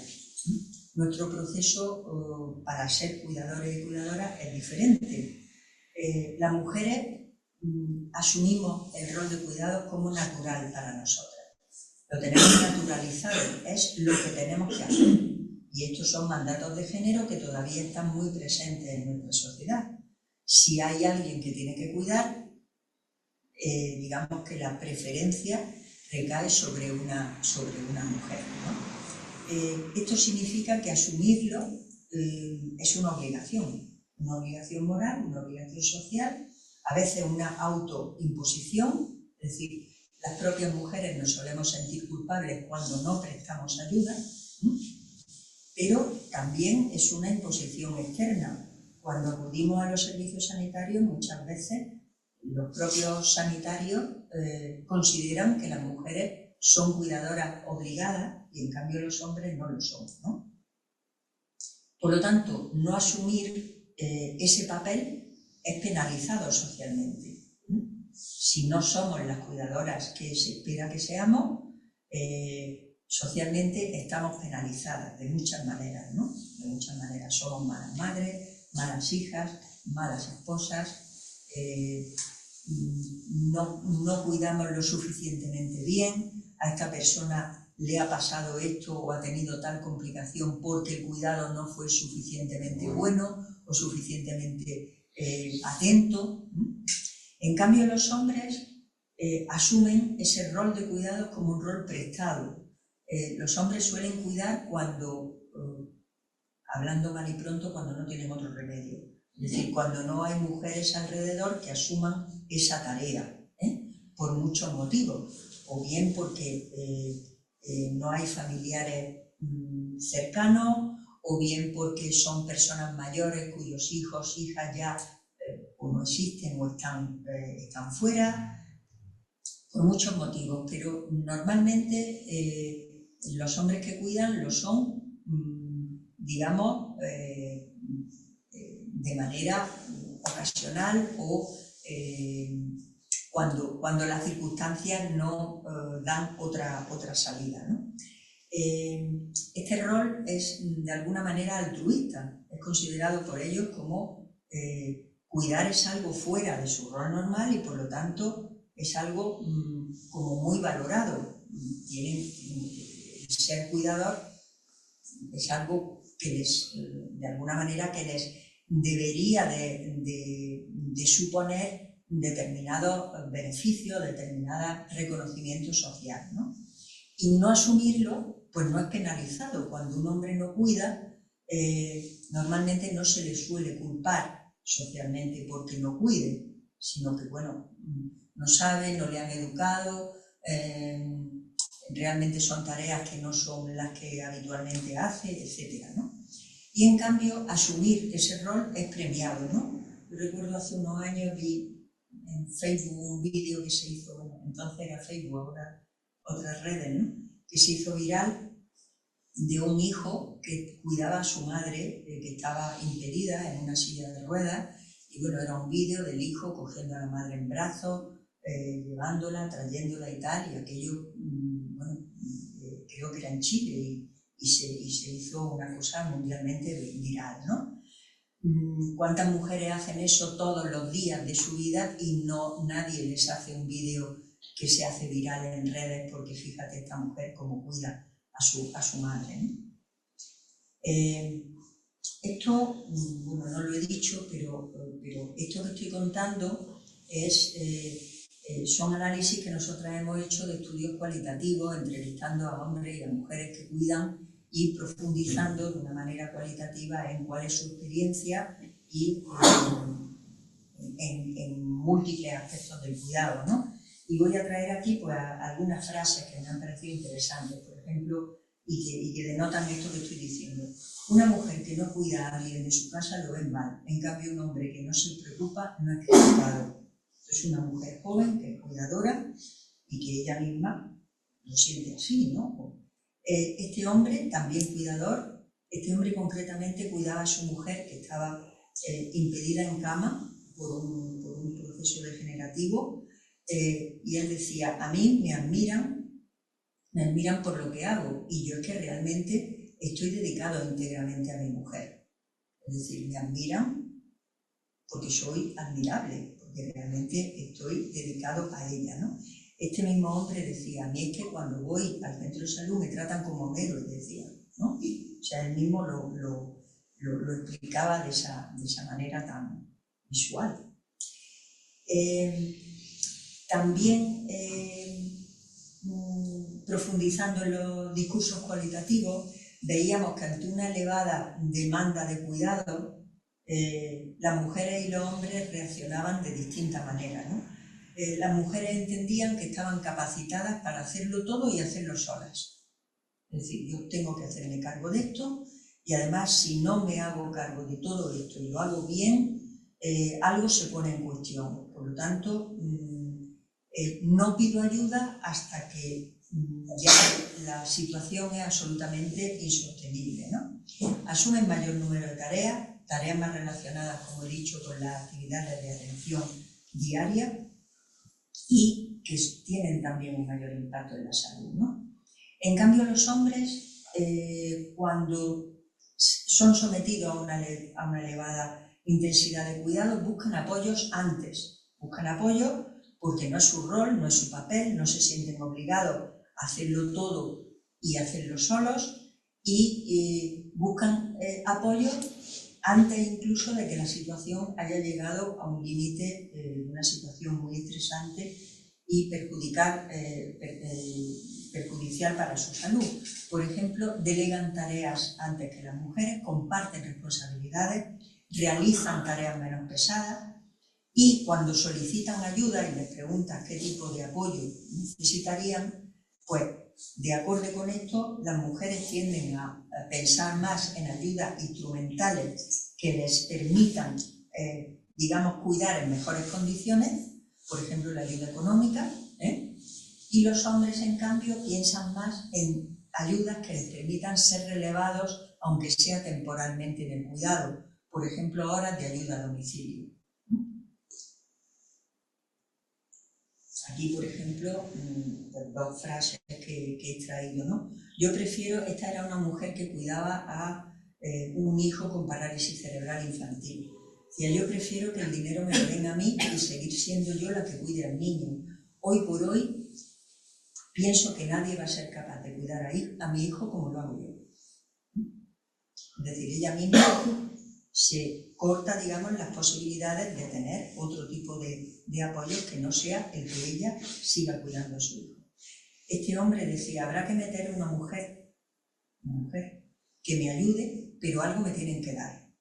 Nuestro proceso para ser cuidadores y cuidadoras es diferente. Las mujeres asumimos el rol de cuidado como natural para nosotras. Lo tenemos naturalizado, es lo que tenemos que hacer. Y estos son mandatos de género que todavía están muy presentes en nuestra sociedad. Si hay alguien que tiene que cuidar, digamos que la preferencia recae sobre una mujer, ¿no? Esto significa que asumirlo es una obligación moral, una obligación social, a veces una autoimposición, es decir, las propias mujeres nos solemos sentir culpables cuando no prestamos ayuda, pero también es una imposición externa. Cuando acudimos a los servicios sanitarios, muchas veces los propios sanitarios consideran que las mujeres son cuidadoras obligadas y en cambio los hombres no lo son, ¿no? Por lo tanto, no asumir ese papel es penalizado socialmente. Si no somos las cuidadoras que se espera que seamos, socialmente estamos penalizadas de muchas maneras, ¿no? De muchas maneras. Somos malas madres, malas hijas, malas esposas, no cuidamos lo suficientemente bien, a esta persona le ha pasado esto o ha tenido tal complicación porque el cuidado no fue suficientemente bueno o suficientemente atento. En cambio, los hombres asumen ese rol de cuidado como un rol prestado. Los hombres suelen cuidar cuando, hablando mal y pronto, cuando no tienen otro remedio. Es decir, cuando no hay mujeres alrededor que asuman esa tarea, por muchos motivos. O bien porque no hay familiares cercanos, o bien porque son personas mayores cuyos hijos, hijas ya o no existen o están fuera, por muchos motivos, pero normalmente los hombres que cuidan lo son, digamos, de manera ocasional o cuando las circunstancias no dan otra salida, ¿no? Este rol es de alguna manera altruista, es considerado por ellos como cuidar es algo fuera de su rol normal y por lo tanto es algo como muy valorado. Ser cuidador es algo que les, de alguna manera, que les debería de suponer determinados beneficios, determinado reconocimiento social, ¿no? Y no asumirlo, pues no es penalizado. Cuando un hombre no cuida, normalmente no se le suele culpar socialmente porque no cuide, sino que, bueno, no sabe, no le han educado, realmente son tareas que no son las que habitualmente hace, etcétera, ¿no? Y en cambio, asumir ese rol es premiado, ¿no? Yo recuerdo hace unos años vi en Facebook un vídeo que se hizo, bueno, entonces era Facebook, ahora otras redes, ¿no? Que se hizo viral de un hijo que cuidaba a su madre, que estaba impedida en una silla de ruedas, y bueno, era un vídeo del hijo cogiendo a la madre en brazos, llevándola, trayéndola y tal, y aquello, bueno, creo que era en Chile, y se hizo una cosa mundialmente viral, ¿no? ¿Cuántas mujeres hacen eso todos los días de su vida y nadie les hace un vídeo que se hace viral en redes porque fíjate esta mujer cómo cuida a su madre, ¿no? Esto, bueno, no lo he dicho, pero esto que estoy contando son análisis que nosotras hemos hecho de estudios cualitativos, entrevistando a hombres y a mujeres que cuidan y profundizando de una manera cualitativa en cuál es su experiencia y en múltiples aspectos del cuidado, ¿no? Y voy a traer aquí pues, algunas frases que me han parecido interesantes, por ejemplo, y que denotan esto que estoy diciendo. Una mujer que no cuida a alguien de su casa lo ven mal, en cambio un hombre que no se preocupa no es criticado. Es una mujer joven, que es cuidadora y que ella misma lo siente así, ¿no? Este hombre, también cuidador, este hombre concretamente cuidaba a su mujer que estaba impedida en cama por un proceso degenerativo, y él decía, a mí me admiran por lo que hago y yo es que realmente estoy dedicado íntegramente a mi mujer. Es decir, me admiran porque soy admirable, porque realmente estoy dedicado a ella, ¿no? Este mismo hombre decía, a mí es que cuando voy al centro de salud me tratan como un héroe, decía, ¿no? O sea, él mismo lo explicaba de esa manera tan visual. También, profundizando en los discursos cualitativos, veíamos que ante una elevada demanda de cuidado, las mujeres y los hombres reaccionaban de distinta manera, ¿no? las mujeres entendían que estaban capacitadas para hacerlo todo y hacerlo solas. Es decir, yo tengo que hacerme cargo de esto y además si no me hago cargo de todo esto y lo hago bien, algo se pone en cuestión. Por lo tanto, no pido ayuda hasta que ya la situación es absolutamente insostenible, ¿no? Asumen mayor número de tareas más relacionadas, como he dicho, con las actividades de atención diaria y que tienen también un mayor impacto en la salud, ¿no? En cambio, los hombres, cuando son sometidos a una elevada intensidad de cuidado, buscan apoyos antes. Buscan apoyo porque no es su rol, no es su papel, no se sienten obligados a hacerlo todo y hacerlo solos y buscan apoyo antes incluso de que la situación haya llegado a un límite de una situación muy estresante y perjudicial para su salud. Por ejemplo, delegan tareas antes que las mujeres, comparten responsabilidades, realizan tareas menos pesadas y cuando solicitan ayuda y les preguntan qué tipo de apoyo necesitarían, pues de acuerdo con esto, las mujeres tienden a pensar más en ayudas instrumentales que les permitan, digamos, cuidar en mejores condiciones, por ejemplo, la ayuda económica, y los hombres, en cambio, piensan más en ayudas que les permitan ser relevados, aunque sea temporalmente en el cuidado, por ejemplo, horas de ayuda a domicilio. Aquí, por ejemplo, pues dos frases que he extraído, ¿no? Yo prefiero, esta era una mujer que cuidaba a un hijo con parálisis cerebral infantil. Decía, yo prefiero que el dinero me lo den a mí y seguir siendo yo la que cuide al niño. Hoy por hoy, pienso que nadie va a ser capaz de cuidar a mi hijo como lo hago yo. Es decir, ella misma se corta, digamos, las posibilidades de tener otro tipo de apoyo que no sea el que ella siga cuidando a su hijo. Este hombre decía, habrá que meter una mujer que me ayude, pero algo me tienen que dar.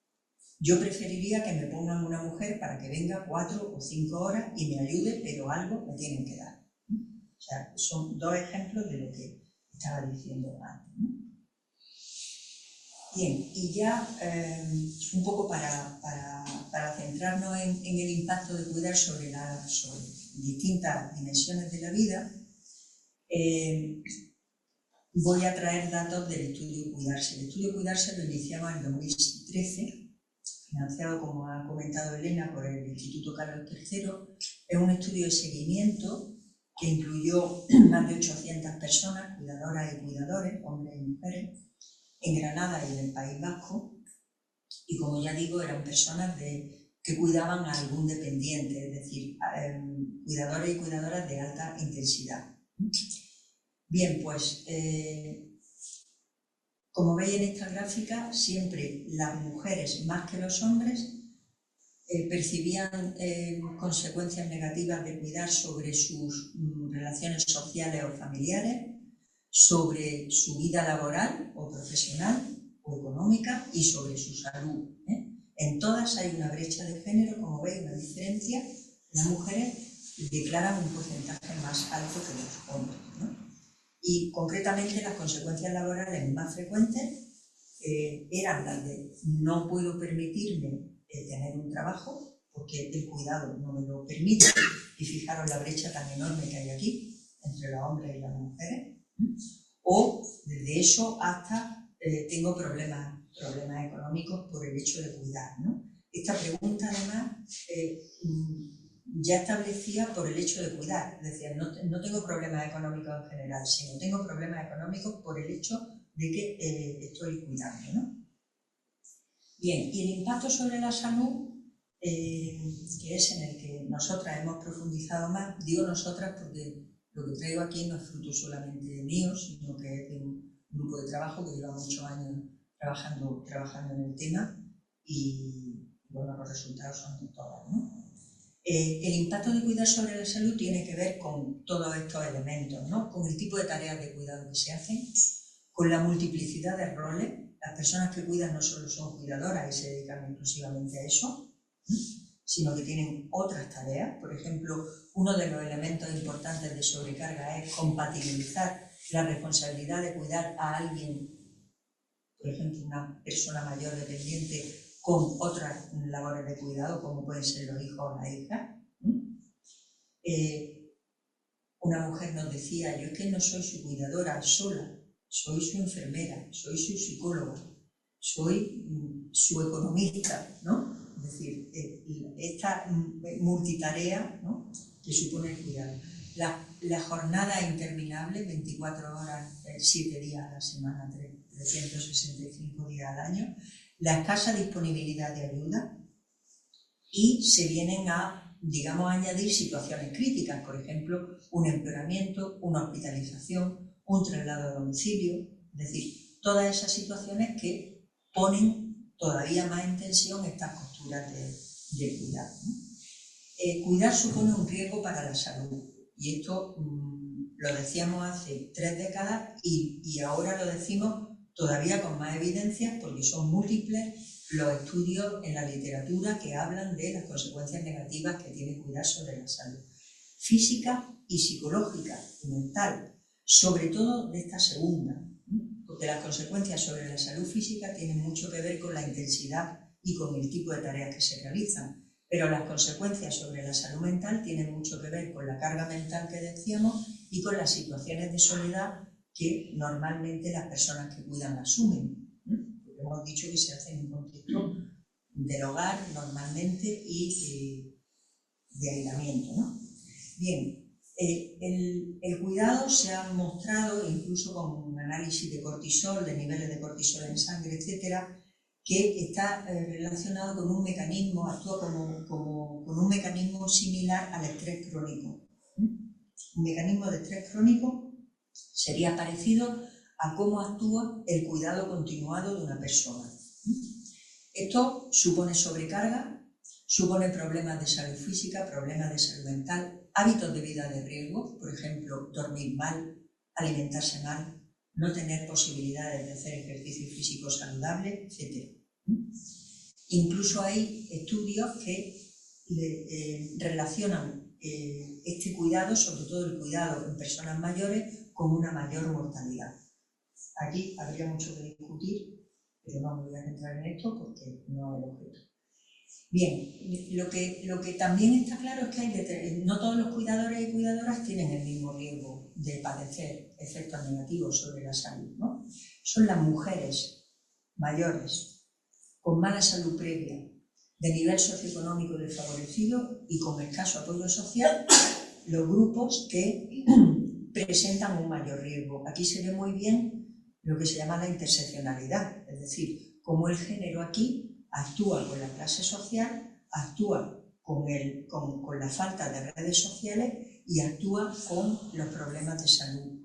Yo preferiría que me pongan una mujer para que venga 4 o 5 horas y me ayude, pero algo me tienen que dar. O sea, son dos ejemplos de lo que estaba diciendo antes, ¿no? Bien, y ya un poco para centrarnos en el impacto de cuidar sobre distintas dimensiones de la vida, voy a traer datos del estudio Cuidarse. El estudio Cuidarse lo iniciamos en 2013, financiado, como ha comentado Elena, por el Instituto Carlos III. Es un estudio de seguimiento que incluyó más de 800 personas, cuidadoras y cuidadores, hombres y mujeres, en Granada y en el País Vasco, y como ya digo, eran personas que cuidaban a algún dependiente, es decir, cuidadores y cuidadoras de alta intensidad. Bien, pues, como veis en esta gráfica, siempre las mujeres, más que los hombres, percibían consecuencias negativas de cuidar sobre sus relaciones sociales o familiares, sobre su vida laboral o profesional o económica y sobre su salud. En todas hay una brecha de género, como veis, una diferencia. Las mujeres declaran un porcentaje más alto que los hombres, ¿no? Y concretamente las consecuencias laborales más frecuentes eran las de no puedo permitirme tener un trabajo porque el cuidado no me lo permite, y fijaros la brecha tan enorme que hay aquí entre los hombres y las mujeres. O desde eso hasta tengo problemas económicos por el hecho de cuidar, ¿no? Esta pregunta además ya establecía por el hecho de cuidar, es decir, no tengo problemas económicos en general, sino tengo problemas económicos por el hecho de que estoy cuidando, ¿no? Bien, y el impacto sobre la salud, que es en el que nosotras hemos profundizado más, digo nosotras porque lo que traigo aquí no es fruto solamente mío, sino que es de un grupo de trabajo que lleva muchos años trabajando en el tema y, bueno, los resultados son de todas, ¿no? El impacto de cuidar sobre la salud tiene que ver con todos estos elementos, ¿no? Con el tipo de tareas de cuidado que se hacen, con la multiplicidad de roles. Las personas que cuidan no solo son cuidadoras y se dedican exclusivamente a eso, sino que tienen otras tareas. Por ejemplo, uno de los elementos importantes de sobrecarga es compatibilizar la responsabilidad de cuidar a alguien, por ejemplo, una persona mayor dependiente, con otras labores de cuidado, como pueden ser los hijos o las hijas. Una mujer nos decía: yo es que no soy su cuidadora sola, soy su enfermera, soy su psicóloga, soy su economista, ¿no? Es decir, esta multitarea, ¿no?, que supone el cuidado. La jornada interminable, 24 horas, 7 días a la semana, 365 días al año, la escasa disponibilidad de ayuda, y se vienen a, digamos, a añadir situaciones críticas, por ejemplo, un empeoramiento, una hospitalización, un traslado a domicilio, es decir, todas esas situaciones que ponen todavía más en tensión estas posturas de cuidado, ¿no? Cuidar supone un riesgo para la salud, y esto lo decíamos hace 3 décadas y ahora lo decimos todavía con más evidencias, porque son múltiples los estudios en la literatura que hablan de las consecuencias negativas que tiene cuidar sobre la salud física y psicológica y mental, sobre todo de esta segunda, porque las consecuencias sobre la salud física tienen mucho que ver con la intensidad y con el tipo de tareas que se realizan, pero las consecuencias sobre la salud mental tienen mucho que ver con la carga mental que decíamos y con las situaciones de soledad que normalmente las personas que cuidan asumen. Hemos dicho que se hace en un contexto del hogar normalmente y de aislamiento, ¿no? Bien, el cuidado se ha mostrado, incluso con un análisis de cortisol, de niveles de cortisol en sangre, etcétera, que está relacionado con un mecanismo, actúa con un mecanismo similar al estrés crónico. Un mecanismo de estrés crónico sería parecido a cómo actúa el cuidado continuado de una persona. Esto supone sobrecarga, supone problemas de salud física, problemas de salud mental, hábitos de vida de riesgo, por ejemplo, dormir mal, alimentarse mal, no tener posibilidades de hacer ejercicio físico saludable, etc. Incluso hay estudios que relacionan este cuidado, sobre todo el cuidado en personas mayores, con una mayor mortalidad. Aquí habría mucho que discutir, pero no me voy a centrar en esto porque no es el objeto. Bien, lo que también está claro es que no todos los cuidadores y cuidadoras tienen el mismo riesgo de padecer efectos negativos sobre la salud, ¿no? Son las mujeres mayores, con mala salud previa, de nivel socioeconómico desfavorecido y con escaso apoyo social, los grupos que presentan un mayor riesgo. Aquí se ve muy bien lo que se llama la interseccionalidad, es decir, cómo el género aquí actúa con la clase social, actúa con la falta de redes sociales y actúa con los problemas de salud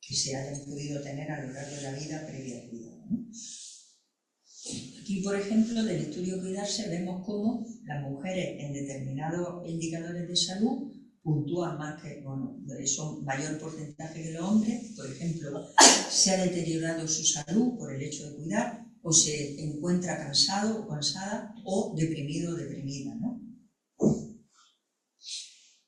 que se hayan podido tener a lo largo de la vida previa al cuidado, ¿no? Aquí, por ejemplo, del estudio Cuidarse vemos cómo las mujeres en determinados indicadores de salud puntúan más que, bueno, son mayor porcentaje que los hombres. Por ejemplo, se ha deteriorado su salud por el hecho de cuidar, o se encuentra cansado o cansada, o deprimido o deprimida, ¿no?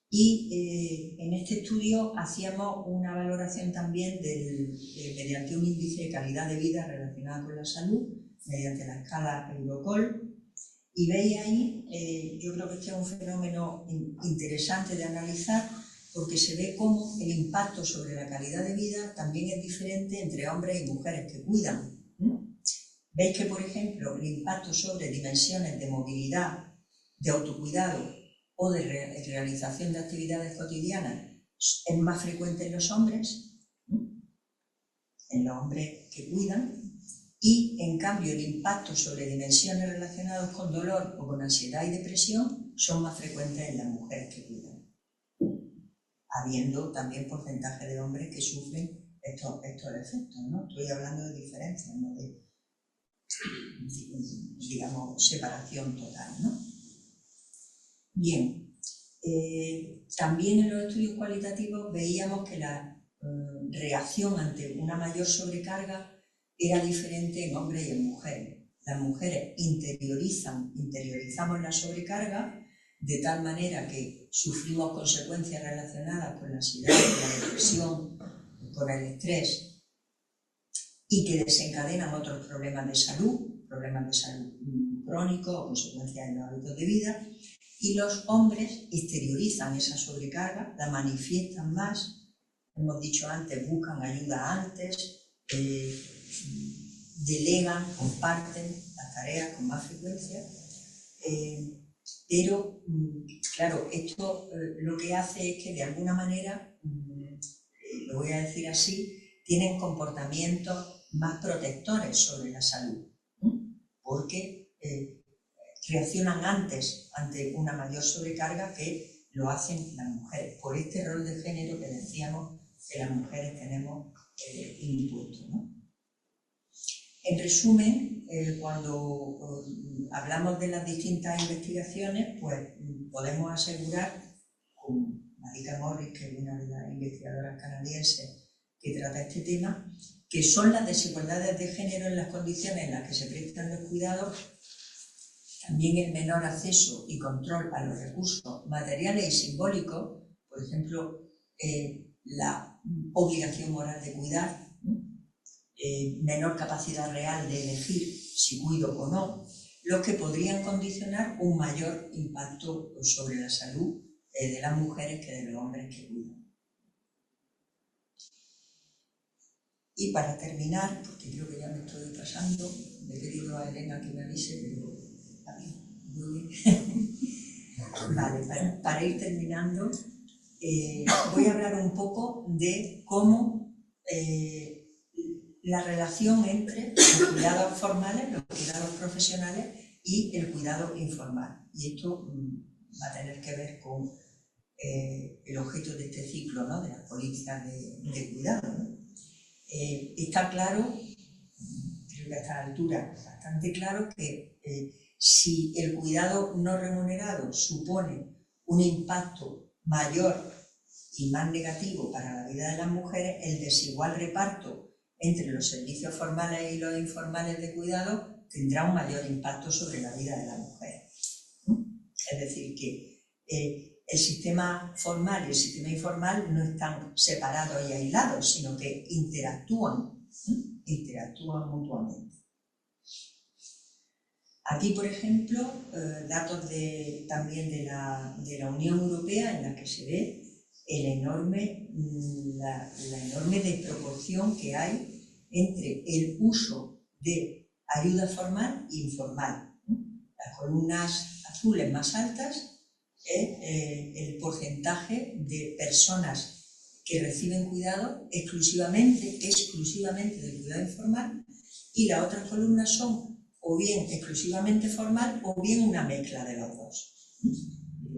Y en este estudio hacíamos una valoración también mediante un índice de calidad de vida relacionado con la salud, mediante la escala Eurocol. Y veis ahí, yo creo que este es un fenómeno interesante de analizar, porque se ve cómo el impacto sobre la calidad de vida también es diferente entre hombres y mujeres que cuidan. Veis que, por ejemplo, el impacto sobre dimensiones de movilidad, de autocuidado o de realización de actividades cotidianas es más frecuente en los hombres que cuidan. Y, en cambio, el impacto sobre dimensiones relacionadas con dolor o con ansiedad y depresión son más frecuentes en las mujeres que cuidan, habiendo también porcentaje de hombres que sufren estos efectos, ¿no? Estoy hablando de diferencias, no de, digamos, separación total, ¿no? Bien, también en los estudios cualitativos veíamos que la reacción ante una mayor sobrecarga era diferente en hombres y en mujeres. las mujeres interiorizamos la sobrecarga de tal manera que sufrimos consecuencias relacionadas con la ansiedad, con la depresión, con el estrés, y que desencadenan otros problemas de salud crónicos o consecuencias de los hábitos de vida, y los hombres exteriorizan esa sobrecarga, la manifiestan más, hemos dicho antes, buscan ayuda antes, delegan, comparten las tareas con más frecuencia, pero claro, esto lo que hace es que de alguna manera, lo voy a decir así, tienen comportamientos más protectores sobre la salud, porque reaccionan antes ante una mayor sobrecarga que lo hacen las mujeres, por este rol de género que decíamos que las mujeres tenemos impuesto, ¿no? En resumen, cuando hablamos de las distintas investigaciones, pues podemos asegurar, con Marika Morris, que es una de las investigadoras canadienses que trata este tema, que son las desigualdades de género en las condiciones en las que se prestan los cuidados, también el menor acceso y control a los recursos materiales y simbólicos, por ejemplo, la obligación moral de cuidar, menor capacidad real de elegir si cuido o no, los que podrían condicionar un mayor impacto sobre la salud de las mujeres que de los hombres que cuidan. Y para terminar, porque creo que ya me estoy pasando, le he pedido a Elena que me avise, pero muy bien. Vale, para ir terminando, voy a hablar un poco de cómo la relación entre los cuidados formales, los cuidados profesionales y el cuidado informal. Y esto va a tener que ver con el objeto de este ciclo, ¿no?, de las políticas de cuidado, ¿no? Está claro, creo que a esta altura bastante claro, que si el cuidado no remunerado supone un impacto mayor y más negativo para la vida de las mujeres, el desigual reparto entre los servicios formales y los informales de cuidado tendrá un mayor impacto sobre la vida de las mujeres. Es decir, que el sistema formal y el sistema informal no están separados y aislados, sino que interactúan mutuamente. Aquí, por ejemplo, datos también de la Unión Europea, en la que se ve la enorme desproporción que hay entre el uso de ayuda formal e informal. Las columnas azules más altas es el porcentaje de personas que reciben cuidado exclusivamente del cuidado informal, y las otras columnas son o bien exclusivamente formal o bien una mezcla de los dos.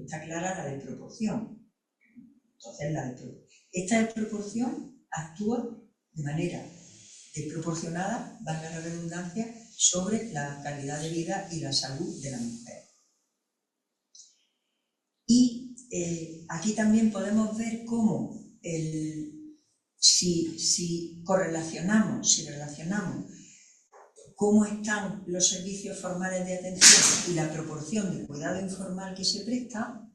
Está clara la desproporción. Entonces, esta desproporción actúa de manera desproporcionada, valga la redundancia, sobre la calidad de vida y la salud de la mujer. Y aquí también podemos ver cómo si relacionamos cómo están los servicios formales de atención y la proporción de cuidado informal que se presta,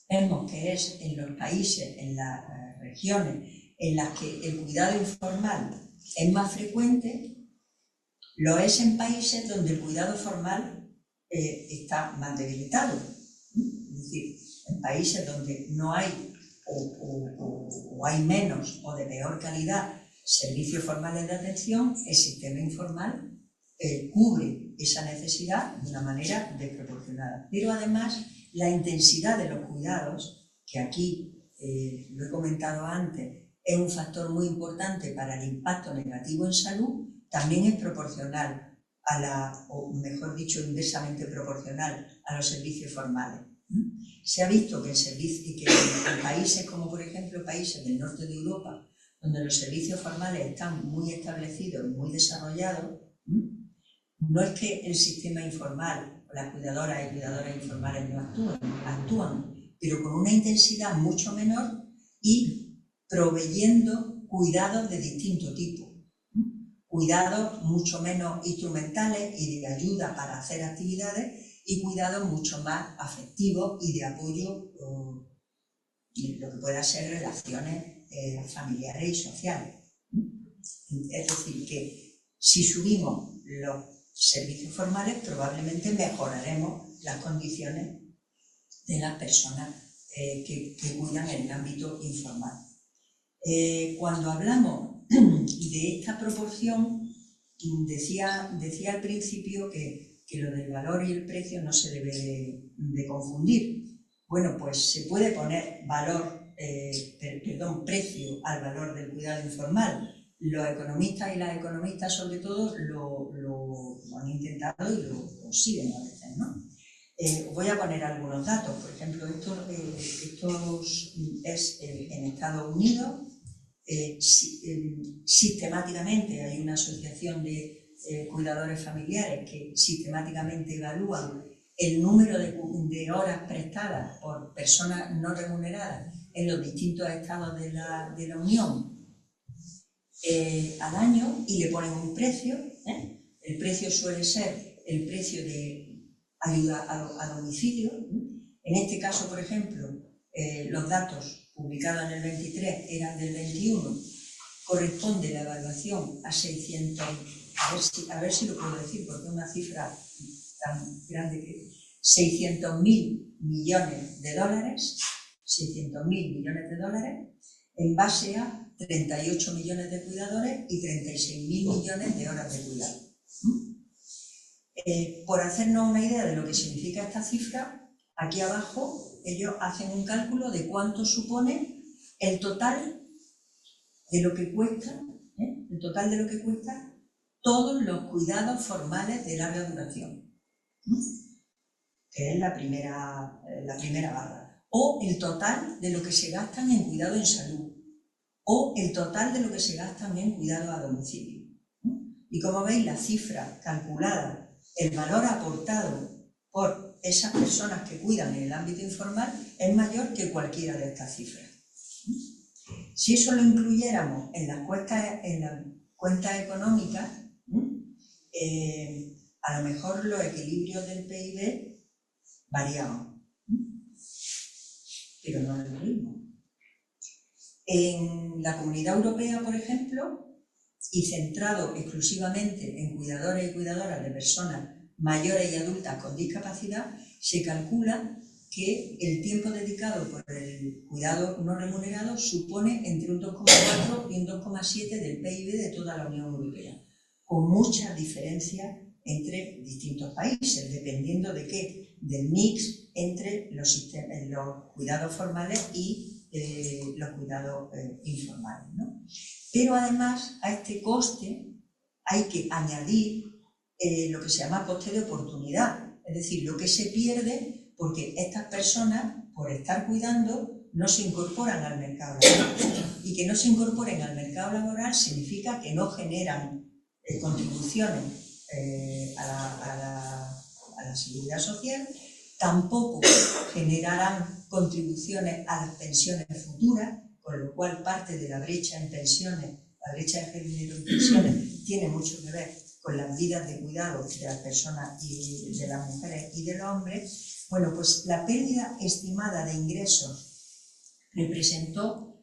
vemos que es en los países, en las regiones en las que el cuidado informal es más frecuente, lo es en países donde el cuidado formal está más debilitado. Es decir, en países donde no hay o hay menos o de peor calidad servicios formales de atención, el sistema informal cubre esa necesidad de una manera desproporcionada. Pero además, la intensidad de los cuidados, que aquí lo he comentado antes, es un factor muy importante para el impacto negativo en salud, también es proporcional o mejor dicho, inversamente proporcional a los servicios formales. Se ha visto que en países como, por ejemplo, países del norte de Europa, donde los servicios formales están muy establecidos, muy desarrollados, no es que el sistema informal, las cuidadoras y cuidadoras informales no actúan, pero con una intensidad mucho menor y proveyendo cuidados de distinto tipo. cuidados mucho menos instrumentales y de ayuda para hacer actividades, y cuidados mucho más afectivos y de apoyo, lo que pueda ser relaciones familiares y sociales. Es decir, que si subimos los servicios formales, probablemente mejoraremos las condiciones de las personas que cuidan en el ámbito informal. Cuando hablamos de esta proporción, decía al principio que lo del valor y el precio no se debe de confundir. Bueno, pues se puede poner precio al valor del cuidado informal. Los economistas y las economistas, sobre todo, lo han intentado y lo consiguen a veces, ¿no? Voy a poner algunos datos. Por ejemplo, esto es en Estados Unidos. Sistemáticamente hay una asociación de cuidadores familiares que sistemáticamente evalúan el número de horas prestadas por personas no remuneradas en los distintos estados de la Unión al año, y le ponen un precio. El precio suele ser el precio de ayuda a domicilio. En este caso, por ejemplo, los datos publicados en el 23 eran del 21, corresponde la evaluación a 600, a ver si lo puedo decir porque es una cifra tan grande, que 600.000 millones de dólares, 600.000 millones de dólares, en base a 38 millones de cuidadores y 36.000 millones de horas de cuidado. Por hacernos una idea de lo que significa esta cifra, aquí abajo ellos hacen un cálculo de cuánto supone el total de lo que cuesta, todos los cuidados formales de larga duración, que es la primera barra, o el total de lo que se gastan en cuidado en salud, o el total de lo que se gastan en cuidado a domicilio. Y como veis, la cifra calculada, el valor aportado por esas personas que cuidan en el ámbito informal, es mayor que cualquiera de estas cifras. Si eso lo incluyéramos en las cuentas económicas, a lo mejor los equilibrios del PIB variaban, pero no es lo mismo. En la Comunidad Europea, por ejemplo, y centrado exclusivamente en cuidadores y cuidadoras de personas mayores y adultas con discapacidad, se calcula que el tiempo dedicado por el cuidado no remunerado supone entre un 2,4 y un 2,7 del PIB de toda la Unión Europea, con muchas diferencias entre distintos países, dependiendo de qué, del mix entre los cuidados formales y los cuidados informales, ¿no? Pero además a este coste hay que añadir lo que se llama coste de oportunidad, es decir, lo que se pierde porque estas personas, por estar cuidando, no se incorporan al mercado laboral. Y que no se incorporen al mercado laboral significa que no generan contribuciones a la seguridad social, tampoco generarán contribuciones a las pensiones futuras, con lo cual parte de la brecha en pensiones, la brecha de género en pensiones, tiene mucho que ver con las vidas de cuidado de las personas y de las mujeres y de los hombres. Bueno, pues la pérdida estimada de ingresos representó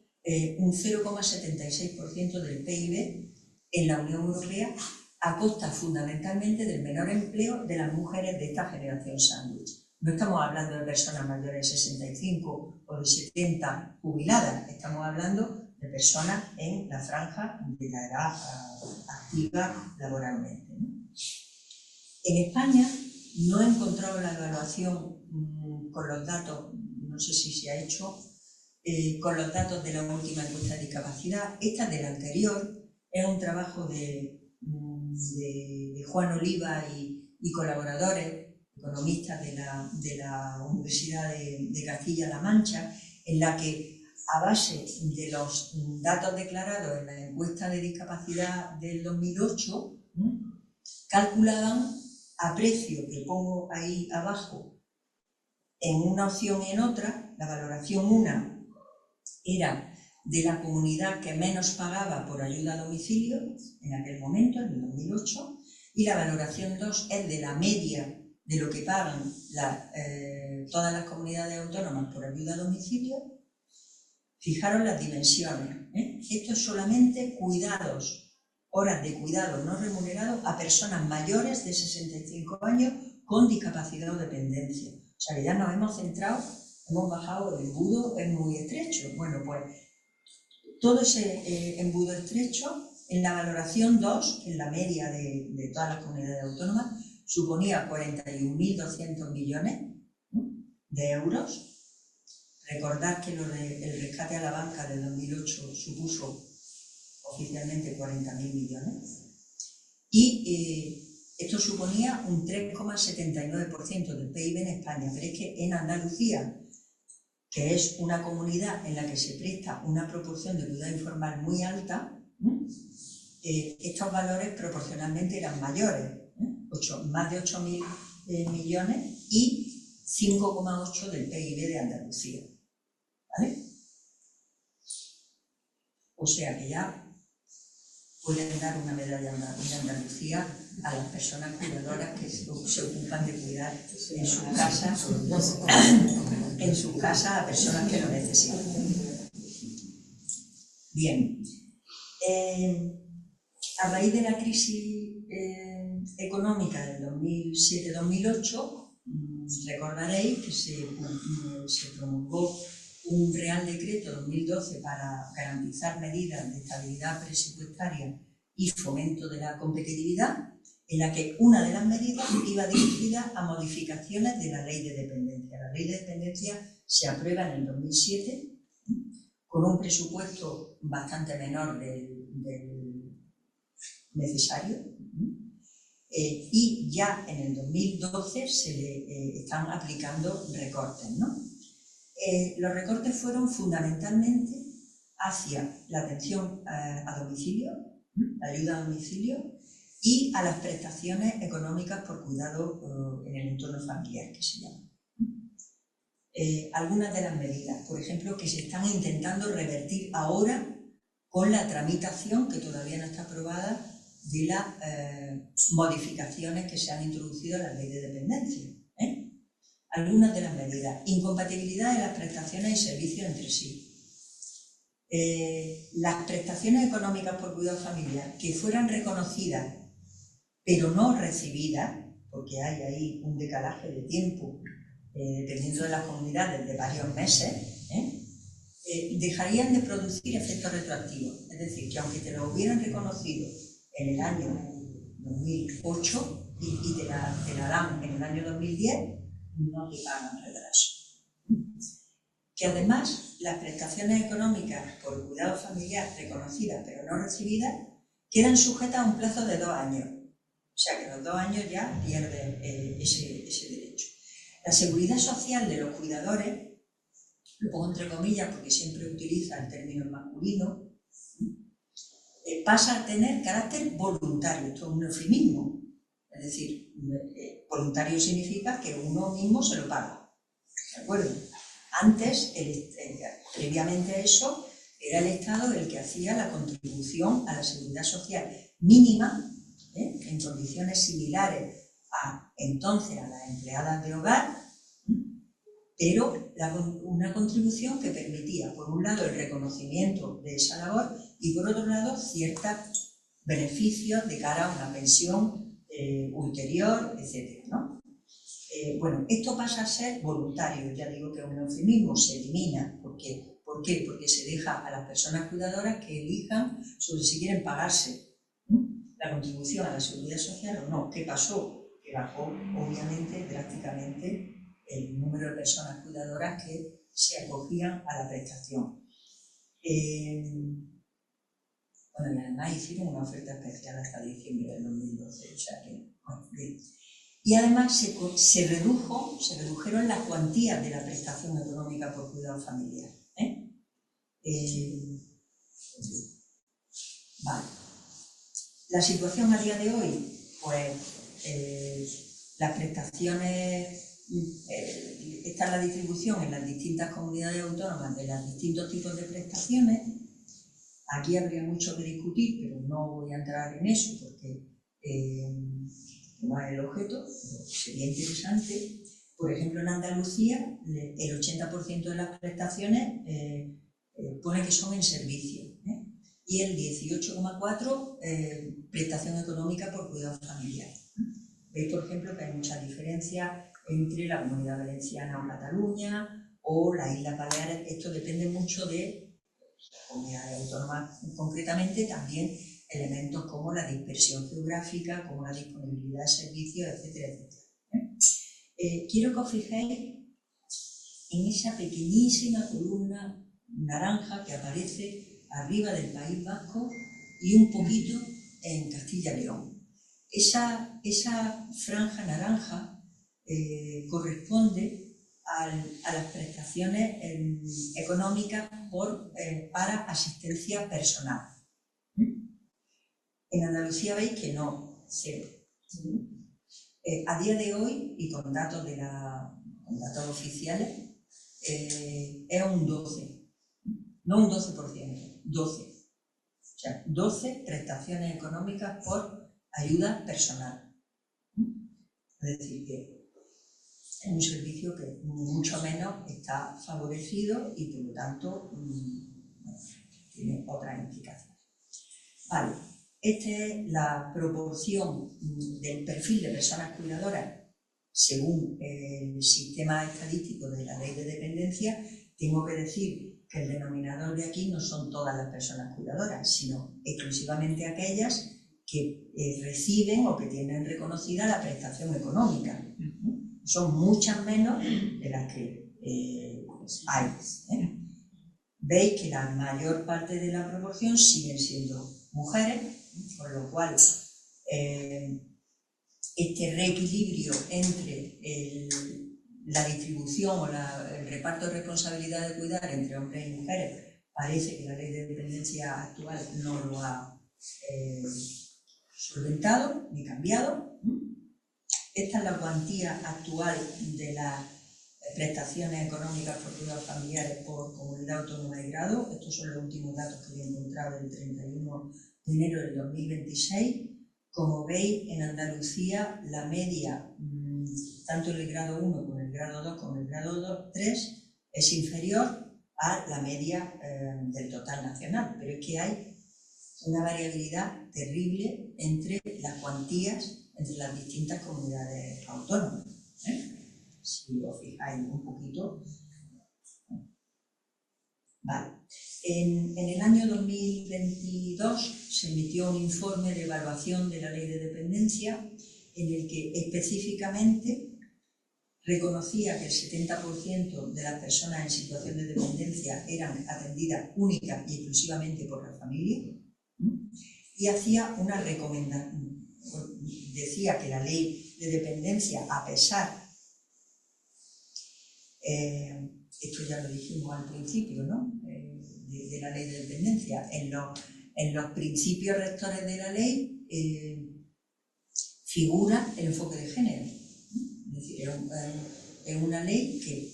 un 0,76% del PIB en la Unión Europea, a costa fundamentalmente del menor empleo de las mujeres de esta generación sándwich. No estamos hablando de personas mayores de 65 o de 70 jubiladas, estamos hablando de personas en la franja de la edad activa laboralmente, ¿no? En España no he encontrado la evaluación con los datos, no sé si se ha hecho, con los datos de la última encuesta de discapacidad. Esta del anterior es un trabajo de Juan Oliva y colaboradores, economistas de la Universidad de Castilla-La Mancha, en la que, a base de los datos declarados en la encuesta de discapacidad del 2008, calculaban a precio, que pongo ahí abajo, en una opción y en otra. La valoración 1 era de la comunidad que menos pagaba por ayuda a domicilio en aquel momento, en el 2008, y la valoración 2 es de la media de lo que pagan todas las comunidades autónomas por ayuda a domicilio. Fijaros las dimensiones, ¿eh? Esto es solamente cuidados, horas de cuidado no remunerados a personas mayores de 65 años con discapacidad o dependencia. O sea que ya nos hemos centrado, hemos bajado, el embudo es muy estrecho. Bueno, pues todo ese embudo estrecho, en la valoración 2, en la media de todas las comunidades autónomas, suponía 41.200 millones de euros. Recordad que el rescate a la banca del 2008 supuso oficialmente 40.000 millones. Y esto suponía un 3,79% del PIB en España. Pero es que en Andalucía, que es una comunidad en la que se presta una proporción de cuidado informal muy alta, estos valores proporcionalmente eran mayores, más de 8.000 millones y 5,8 del PIB de Andalucía. ¿Vale? O sea que ya pueden dar una medalla de Andalucía a las personas cuidadoras que se ocupan de cuidar en sus casas a personas que lo necesitan. Bien. A raíz de la crisis económica del 2007-2008, recordaréis que se promulgó un Real Decreto 2012 para garantizar medidas de estabilidad presupuestaria y fomento de la competitividad, en la que una de las medidas iba dirigida a modificaciones de la Ley de Dependencia. La Ley de Dependencia se aprueba en el 2007 con un presupuesto bastante menor del necesario, y ya en el 2012 se le están aplicando recortes, ¿no? Los recortes fueron fundamentalmente hacia la atención a domicilio, la ayuda a domicilio, y a las prestaciones económicas por cuidado en el entorno familiar, que se llama. Algunas de las medidas, por ejemplo, que se están intentando revertir ahora con la tramitación, que todavía no está aprobada, de las modificaciones que se han introducido en la ley de dependencia. Algunas de las medidas: incompatibilidad de las prestaciones y servicios entre sí. Las prestaciones económicas por cuidado familiar que fueran reconocidas pero no recibidas, porque hay ahí un decalaje de tiempo, dependiendo de las comunidades, de varios meses, dejarían de producir efectos retroactivos. Es decir, que aunque te lo hubieran reconocido en el año 2008 y te la dan en el año 2010, no te pagan retraso. Que además las prestaciones económicas por cuidado familiar reconocidas pero no recibidas quedan sujetas a un plazo de 2 años. O sea que los 2 años ya pierden ese derecho. La seguridad social de los cuidadores, lo pongo entre comillas porque siempre utiliza el término masculino, pasa a tener carácter voluntario. Esto es un eufemismo. Es decir, voluntario significa que uno mismo se lo paga. ¿De acuerdo? Antes, previamente a eso, era el Estado el que hacía la contribución a la seguridad social mínima, en condiciones similares a entonces a las empleadas de hogar, pero una contribución que permitía, por un lado, el reconocimiento de esa labor y, por otro lado, ciertos beneficios de cara a una pensión ulterior, etc., ¿no? Bueno, esto pasa a ser voluntario. Ya digo que un eufemismo se elimina. ¿Por qué? Porque se deja a las personas cuidadoras que elijan sobre si quieren pagarse la contribución a la seguridad social o no. ¿Qué pasó? Que bajó, obviamente, drásticamente el número de personas cuidadoras que se acogían a la prestación. Bueno, y además hicieron una oferta especial hasta diciembre del 2012, o sea que, bueno, bien. Y además se redujeron las cuantías de la prestación económica por cuidado familiar. Vale. La situación a día de hoy, pues las prestaciones está la distribución en las distintas comunidades autónomas de los distintos tipos de prestaciones. Aquí habría mucho que discutir, pero no voy a entrar en eso porque no es el objeto, pero sería interesante. Por ejemplo, en Andalucía, el 80% de las prestaciones pone que son en servicio, y el 18,4% prestación económica por cuidado familiar. Veis, por ejemplo, que hay muchas diferencias entre la Comunidad Valenciana o Cataluña o las Islas Baleares. Esto depende mucho de comunidades autónomas, concretamente también elementos como la dispersión geográfica, como la disponibilidad de servicios, etcétera, etcétera. Quiero que os fijéis en esa pequeñísima columna naranja que aparece arriba del País Vasco y un poquito en Castilla y León. Esa franja naranja corresponde a las prestaciones económicas para asistencia personal. En Andalucía veis que no, cero. A día de hoy, y con datos oficiales, es un 12%, no un 12%, 12%. O sea, 12 prestaciones económicas por ayuda personal. Es decir, que es un servicio que ni mucho menos está favorecido y por lo tanto tiene otras implicaciones. Vale, esta es la proporción del perfil de personas cuidadoras según el sistema estadístico de la Ley de Dependencia. Tengo que decir que el denominador de aquí no son todas las personas cuidadoras, sino exclusivamente aquellas que reciben o que tienen reconocida la prestación económica. Son muchas menos de las que hay. Veis que la mayor parte de la proporción siguen siendo mujeres, con lo cual este reequilibrio entre la distribución o el reparto de responsabilidad de cuidar entre hombres y mujeres, parece que la Ley de Dependencia actual no lo ha solventado ni cambiado. Esta es la cuantía actual de las prestaciones económicas por cuidados familiares por comunidad autónoma y grado. Estos son los últimos datos que he encontrado del 31 de enero del 2026. Como veis, en Andalucía la media, tanto en el grado 1 como en el grado 2 como en el grado 3, es inferior a la media del total nacional, pero es que hay una variabilidad terrible entre las cuantías entre las distintas comunidades autónomas. Si os fijáis un poquito. Vale. En el año 2022 se emitió un informe de evaluación de la Ley de Dependencia en el que específicamente reconocía que el 70% de las personas en situación de dependencia eran atendidas única y exclusivamente por la familia, y hacía una recomendación. Decía que la Ley de Dependencia, a pesar, esto ya lo dijimos al principio, ¿no? De la Ley de Dependencia, en los principios rectores de la ley figura el enfoque de género. Es decir, es una ley que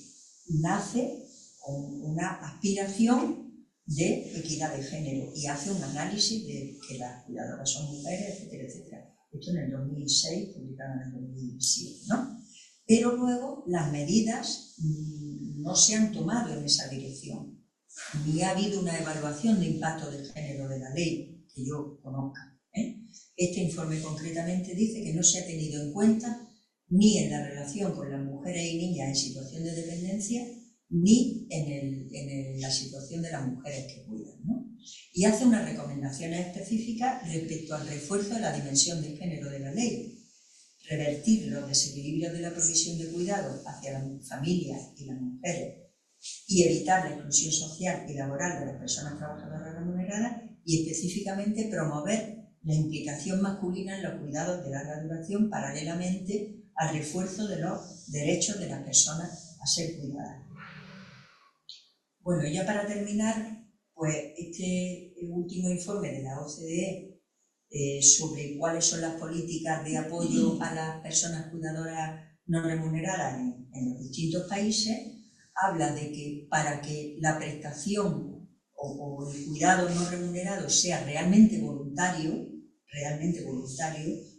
nace con una aspiración de equidad de género y hace un análisis de que las cuidadoras son mujeres, etcétera, etcétera. Esto en el 2006, publicado en el 2007, ¿no? Pero luego las medidas no se han tomado en esa dirección, ni ha habido una evaluación de impacto de género de la ley que yo conozca. Este informe concretamente dice que no se ha tenido en cuenta ni en la relación con las mujeres y niñas en situación de dependencia, ni en la situación de las mujeres que cuidan, ¿no? Y hace unas recomendaciones específicas respecto al refuerzo de la dimensión de género de la ley, revertir los desequilibrios de la provisión de cuidados hacia las familias y las mujeres y evitar la exclusión social y laboral de las personas trabajadoras remuneradas, y específicamente promover la implicación masculina en los cuidados de larga duración paralelamente al refuerzo de los derechos de las personas a ser cuidadas. Bueno, ya para terminar, pues este último informe de la OCDE sobre cuáles son las políticas de apoyo a las personas cuidadoras no remunerada en los distintos países, habla de que para que la prestación o el cuidado no remunerado sea realmente voluntario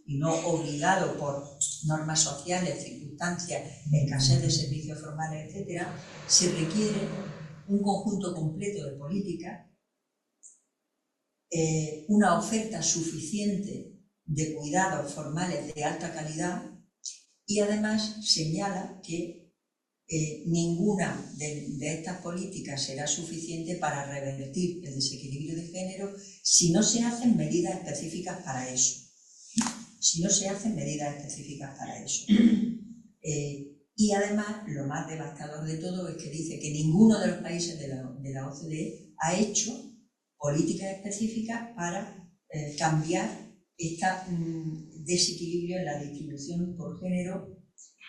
y no obligado por normas sociales, circunstancias, escasez de servicios formales, etc., se requiere un conjunto completo de políticas, una oferta suficiente de cuidados formales de alta calidad, y además señala que ninguna de estas políticas será suficiente para revertir el desequilibrio de género si no se hacen medidas específicas para eso. Y además, lo más devastador de todo es que dice que ninguno de los países de la OCDE ha hecho políticas específicas para cambiar este desequilibrio en la distribución por género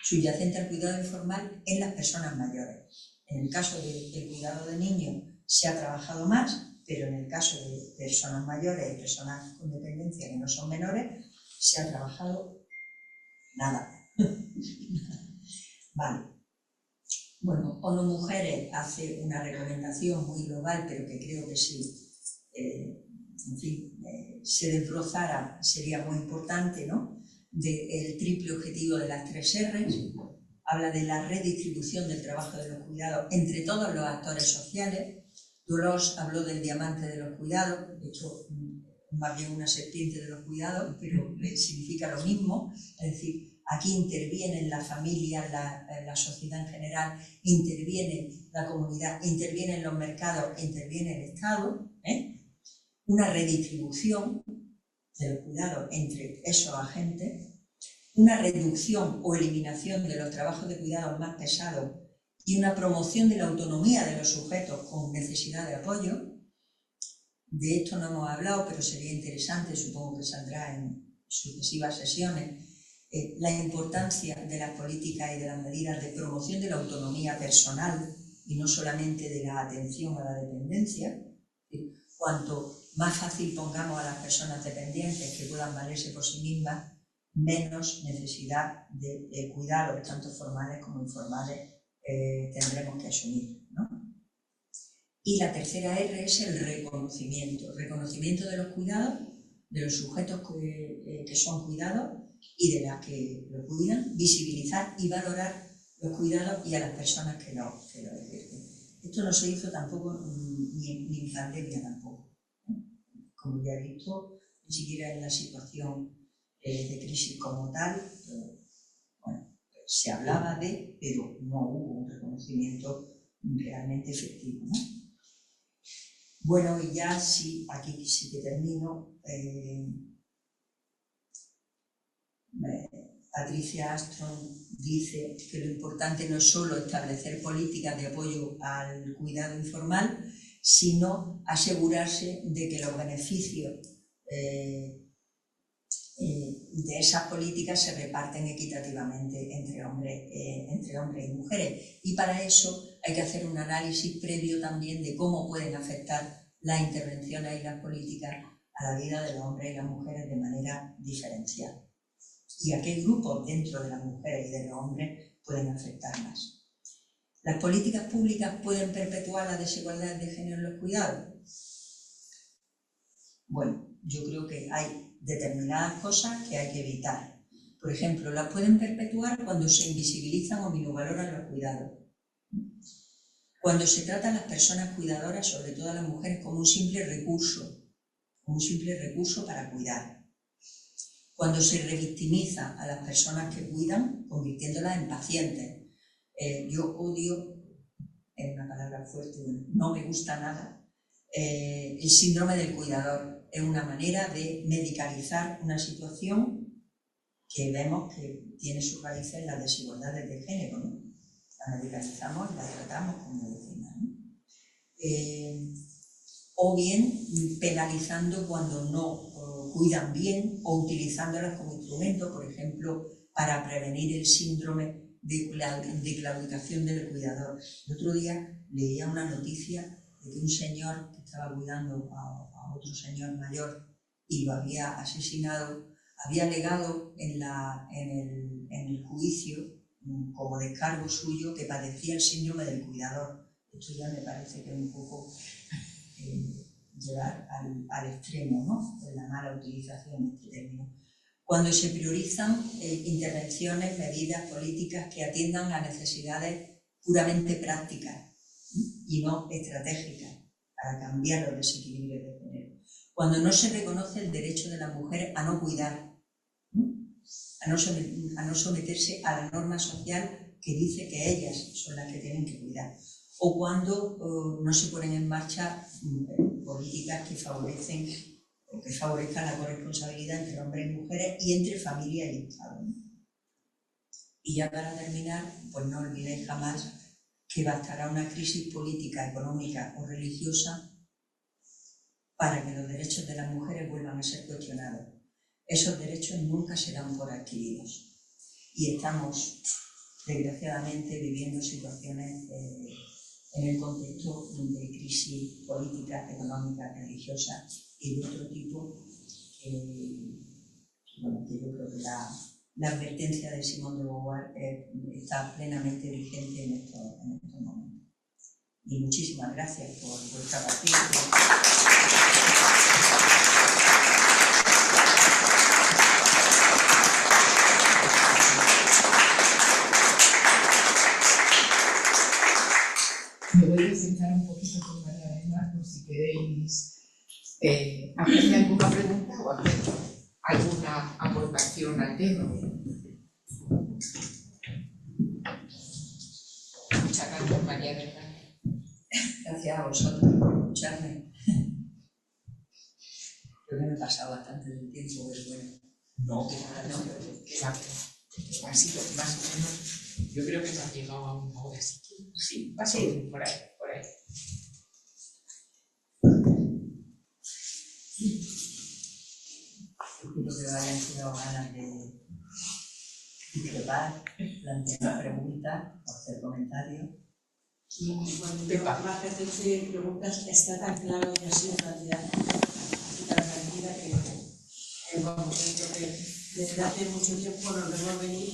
subyacente al cuidado informal en las personas mayores. En el caso del cuidado de niños se ha trabajado más, pero en el caso de personas mayores y personas con dependencia que no son menores, se ha trabajado nada. Vale. Bueno, ONU Mujeres hace una recomendación muy global, pero que creo que sí, se desbrozara sería muy importante, ¿no? Del triple objetivo de las 3 R's, habla de la redistribución del trabajo de los cuidados entre todos los actores sociales. Dolores habló del diamante de los cuidados, de hecho, más bien una serpiente de los cuidados, pero significa lo mismo, es decir, aquí intervienen la familia, la sociedad en general, interviene la comunidad, intervienen los mercados, interviene el Estado, una redistribución de los cuidados entre esos agentes, una reducción o eliminación de los trabajos de cuidados más pesados y una promoción de la autonomía de los sujetos con necesidad de apoyo. De esto no hemos hablado, pero sería interesante, supongo que saldrá en sucesivas sesiones, la importancia de las políticas y de las medidas de promoción de la autonomía personal y no solamente de la atención a la dependencia. Cuanto más fácil pongamos a las personas dependientes que puedan valerse por sí mismas, menos necesidad de cuidados, tanto formales como informales, tendremos que asumir, ¿no? Y la tercera R es el reconocimiento de los cuidados, de los sujetos que son cuidados y de las que lo cuidan, visibilizar y valorar los cuidados y a las personas que lo ejercen. Esto no se hizo tampoco ni en pandemia tampoco. Como ya he visto, ni siquiera en la situación de crisis como tal, bueno, se hablaba pero no hubo un reconocimiento realmente efectivo, ¿no? Bueno, y ya sí, aquí sí que termino. Patricia Armstrong dice que lo importante no es solo establecer políticas de apoyo al cuidado informal, sino asegurarse de que los beneficios de esas políticas se reparten equitativamente entre hombres y mujeres. Y para eso hay que hacer un análisis previo también de cómo pueden afectar las intervenciones y las políticas a la vida de los hombres y las mujeres de manera diferencial. Y a qué grupos dentro de las mujeres y de los hombres pueden afectar más. ¿Las políticas públicas pueden perpetuar la desigualdad de género en los cuidados? Bueno, yo creo que hay determinadas cosas que hay que evitar. Por ejemplo, las pueden perpetuar cuando se invisibilizan o minusvaloran los cuidados. Cuando se trata a las personas cuidadoras, sobre todo a las mujeres, como un simple recurso para cuidar. Cuando se revictimiza a las personas que cuidan, convirtiéndolas en pacientes. Yo odio, es una palabra fuerte, no me gusta nada, el síndrome del cuidador. Es una manera de medicalizar una situación que vemos que tiene sus raíces en las desigualdades de género, ¿no? La medicalizamos y la tratamos como medicina, ¿no? O bien penalizando cuando no cuidan bien o utilizándolas como instrumento, por ejemplo, para prevenir el síndrome de claudicación del cuidador. El otro día leía una noticia de que un señor que estaba cuidando a otro señor mayor y lo había asesinado, había alegado en el juicio como descargo suyo, que padecía el síndrome del cuidador. Esto ya me parece que es un poco llegar al extremo, ¿no?, de la mala utilización de este término. Cuando se priorizan intervenciones, medidas, políticas que atiendan a necesidades puramente prácticas y no estratégicas para cambiar los desequilibrios de género. Cuando no se reconoce el derecho de las mujeres a no cuidar, a no someterse a la norma social que dice que ellas son las que tienen que cuidar. O cuando no se ponen en marcha políticas que favorezcan la corresponsabilidad entre hombres y mujeres y entre familia y Estado. Y ya para terminar, pues no olvidéis jamás que bastará una crisis política, económica o religiosa para que los derechos de las mujeres vuelvan a ser cuestionados. Esos derechos nunca se dan por adquiridos. Y estamos, desgraciadamente, viviendo situaciones en el contexto de crisis política, económica, religiosa y de otro tipo, que yo creo que la advertencia de Simone de Beauvoir está plenamente vigente en estos momentos. Y muchísimas gracias por vuestra paciencia. Me voy a sentar un poquito con María Elena por si queréis hacerme alguna pregunta o hacer alguna aportación al tema. Muchas gracias, María Elena. Gracias a vosotros por escucharme. Creo que me he pasado bastante del tiempo, pero bueno. No, ha sido más o menos. Yo creo que nos ha llegado a una hora, así que sí, va a ser por ahí. Espero que hayan sido ganas de discrepar, plantear preguntas o hacer comentarios. Cuando más que hacerse preguntas, está tan claro que ha sido planteado y tan tranquila que vamos, creo que desde hace mucho tiempo nos vemos venir,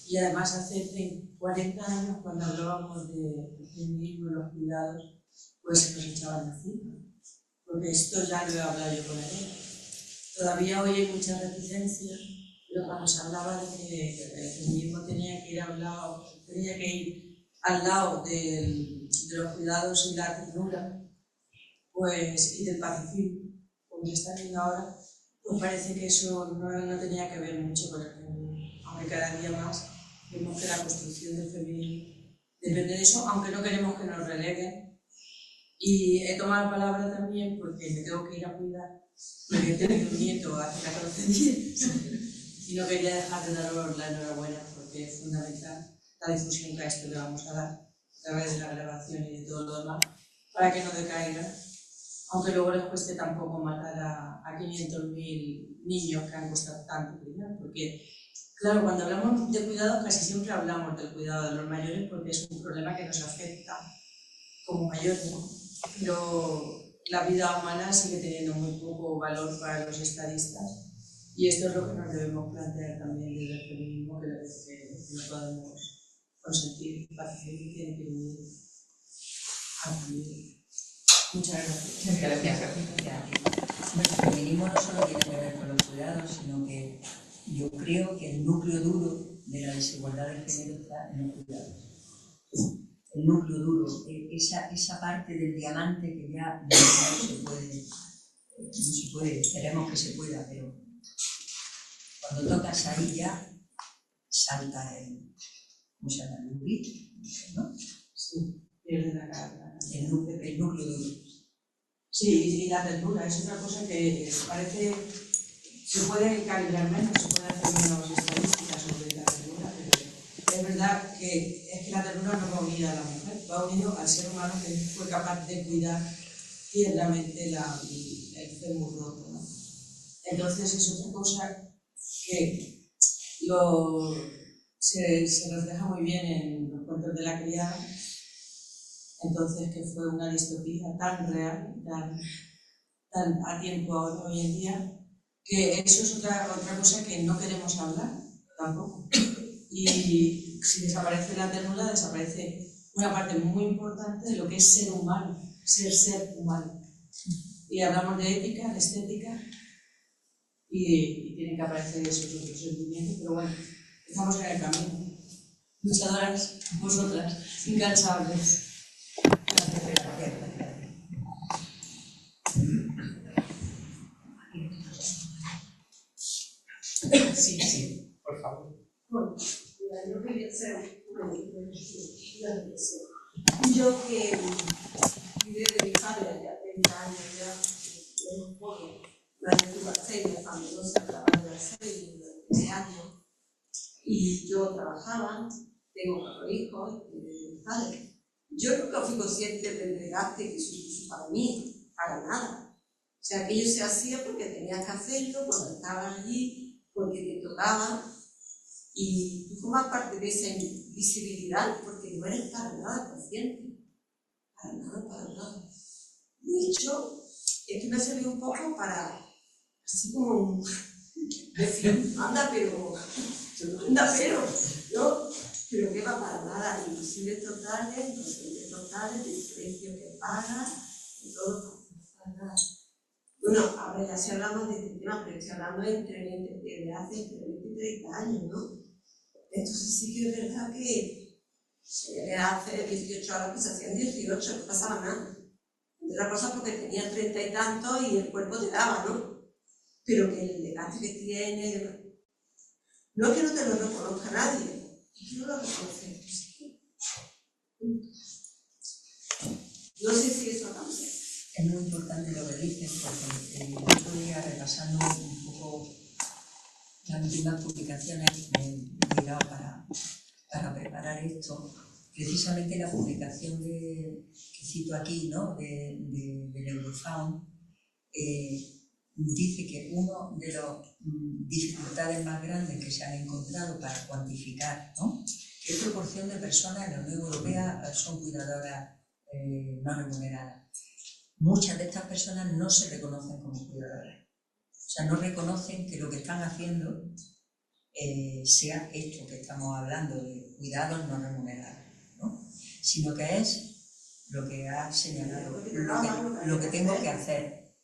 y además hace 40 años, cuando hablábamos del feminismo y los cuidados, pues se nos echaban encima, porque esto ya lo he hablado yo con él. Todavía hoy hay mucha reticencia, pero cuando se hablaba de que el feminismo tenía que ir al lado de los cuidados y la ternura, pues, y del pacifismo, como se está viendo ahora, pues parece que eso no tenía que ver mucho con el feminismo. Aunque cada día más vemos que la construcción del feminismo depende de eso, aunque no queremos que nos releguen. Y he tomado la palabra también porque me tengo que ir a cuidar, porque he tenido un nieto hace 14 días y no quería dejar de daros la enhorabuena, porque es fundamental la difusión que a esto le vamos a dar a través de la grabación y de todo lo demás, para que no decaiga, aunque luego les cueste tampoco matar a 500.000 niños que han costado tanto cuidar, porque claro, cuando hablamos de cuidado casi siempre hablamos del cuidado de los mayores porque es un problema que nos afecta como mayores, ¿no? Pero la vida humana sigue teniendo muy poco valor para los estadistas, y esto es lo que nos debemos plantear también desde el feminismo, que no podemos consentir. El pacifismo tiene que venir a vivir. Muchas gracias. Gracias. El feminismo no solo tiene que ver con los cuidados, sino que yo creo que el núcleo duro de la desigualdad de género está en los cuidados. El núcleo duro, esa parte del diamante que ya no se puede, esperemos que se pueda, pero cuando tocas ahí ya salta ¿cómo se llama? El grito, ¿no? Sí, pierde la cara. El núcleo duro. Sí, y la ternura es otra cosa que parece, se puede calibrar menos, se puede hacer menos estadísticas sobre la ternura, pero es verdad que la ternura no va unida a la mujer, va unido al ser humano que fue capaz de cuidar tiernamente el fémur roto, ¿no? Entonces es otra cosa que se refleja muy bien en los cuentos de la criada. Entonces, que fue una distopía tan real, tan a tiempo hoy en día, que eso es otra cosa que no queremos hablar tampoco. Y si desaparece la ternura, desaparece una parte muy importante de lo que es ser humano, ser humano. Y hablamos de ética, de estética, y tienen que aparecer esos otros sentimientos, pero bueno, estamos en el camino. Luchadoras, vosotras, incansables. Sí, sí, por favor. Bueno, yo quería hacer una reflexión. Yo que viví de mi padre ya 30 años ya, un poco, la tuve seria cuando no se hablaba de la serie durante 13 años, y yo trabajaba, tengo 4 hijos y de mi padre. Yo nunca fui consciente del desgaste que supuso para mí, para nada. O sea, aquello se hacía porque tenías que hacerlo, cuando estabas allí, porque te tocaba, y tú formas parte de esa invisibilidad porque no eres para nada consciente. Para nada. De hecho, es que me ha servido un poco para, así como decir, anda, pero, ¿no? Pero que va para nada, invisibles totales, inconscientes totales, del precio que pagas, y todo para nada. Bueno, ahora ya si hablamos de este tema, pero estoy hablando de hace entre 20 y 30 años, ¿no? Entonces sí que es verdad que hace 18 horas que se hacían 18, no pasaba nada. Otra cosa porque tenía 30 y tanto y el cuerpo te daba, ¿no? Pero que el desgaste que tiene, no es que no te lo reconozca nadie, es que no lo reconoces. No sé si eso cambia. Es muy importante lo que dices, porque el otro día, repasando un poco las últimas publicaciones que he mirado para preparar esto, precisamente la publicación que cito aquí, ¿no? del Eurofound, dice que una de las dificultades más grandes que se han encontrado para cuantificar, ¿no? qué proporción de personas en la Unión Europea son cuidadoras no remuneradas. Muchas de estas personas no se reconocen como cuidadoras. O sea, no reconocen que lo que están haciendo sea esto que estamos hablando de cuidados no remunerados, ¿no? Sino que es lo que ha señalado, lo que tengo que hacer.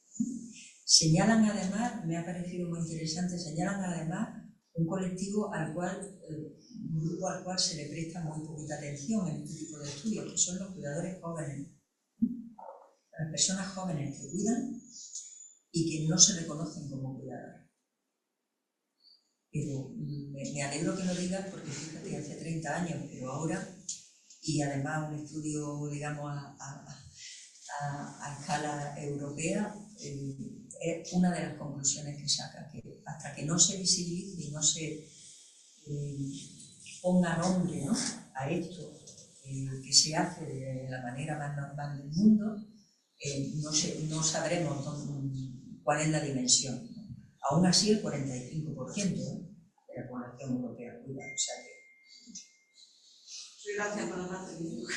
Señalan además, me ha parecido muy interesante, señalan además un colectivo un grupo al cual se le presta muy poquita atención en este tipo de estudios, que son los cuidadores jóvenes. Las personas jóvenes que cuidan y que no se reconocen como cuidadoras. Pero me alegro que lo digas porque fíjate, hace 30 años, pero ahora, y además un estudio, digamos, a escala europea, es una de las conclusiones que saca, que hasta que no se visibilice y no se ponga nombre, ¿no? a esto que se hace de la manera más normal del mundo, no sabremos cuál es la dimensión. Aún así, el 45% de la población europea cuida. O sea que... Gracias por la parte que me toca.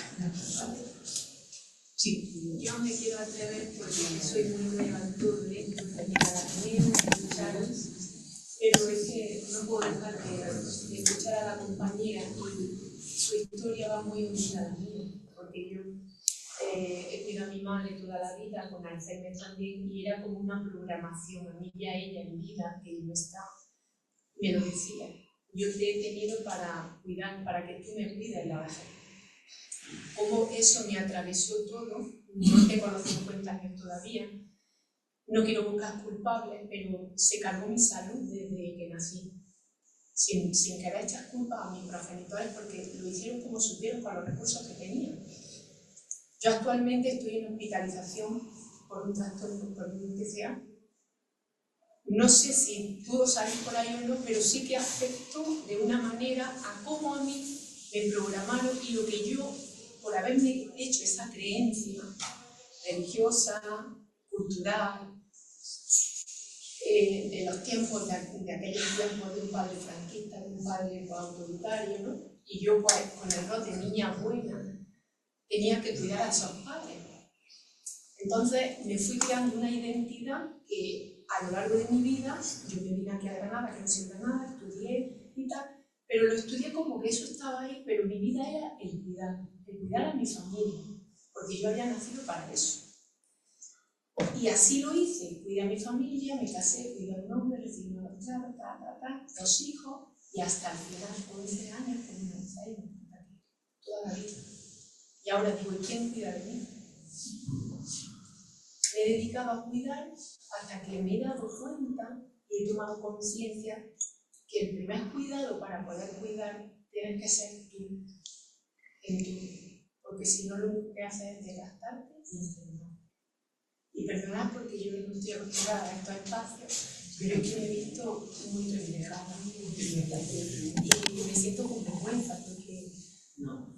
Sí. Yo me quiero atrever porque soy muy nueva en todo esto, tenía que escucharos, pero es que no puedo dejar de escuchar a la compañera y su historia va muy unida a la mía, porque yo he cuidado a mi madre toda la vida con Alzheimer también y era como una programación, a mí ya ella en vida, que no está, me lo decía, yo te he tenido para cuidar, para que tú me cuides la base. Cómo eso me atravesó todo, no te conozco 50 años todavía, no quiero buscar culpables, pero se cargó mi salud desde que nací, sin querer echar culpa a mis progenitores porque lo hicieron como supieron con los recursos que tenían. Yo actualmente estoy en hospitalización por un trastorno, por un TCA. No sé si puedo salir por ahí o no, pero sí que afectó de una manera a cómo a mí me programaron y lo que yo, por haberme hecho esa creencia religiosa, cultural, de los tiempos, de aquellos tiempos de un padre franquista, de un padre autoritario, ¿no? Y yo pues, con el rol de niña buena tenía que cuidar a esos padres. Entonces me fui creando una identidad que a lo largo de mi vida, yo me vine aquí a Granada, que no sé Granada, estudié y tal, Pero lo estudié como que eso estaba ahí, pero mi vida era el cuidar a mi familia, porque yo había nacido para eso. Y así lo hice, cuidé a mi familia, me casé, cuidé a un hombre, recibí un doctorado, 2 hijos, y hasta el final, 11 años, con un Alzheimer, toda la vida. Y ahora digo, ¿y quién cuida de mí? Me he dedicado a cuidar hasta que me he dado cuenta y he tomado conciencia que el primer cuidado para poder cuidar tienes que ser tú, en tu, porque si no lo único que haces es desgastarte y enfermar. Y perdonad porque yo no estoy acostumbrada a estos espacios, pero es que me he visto muy reflejada y me siento con vergüenza porque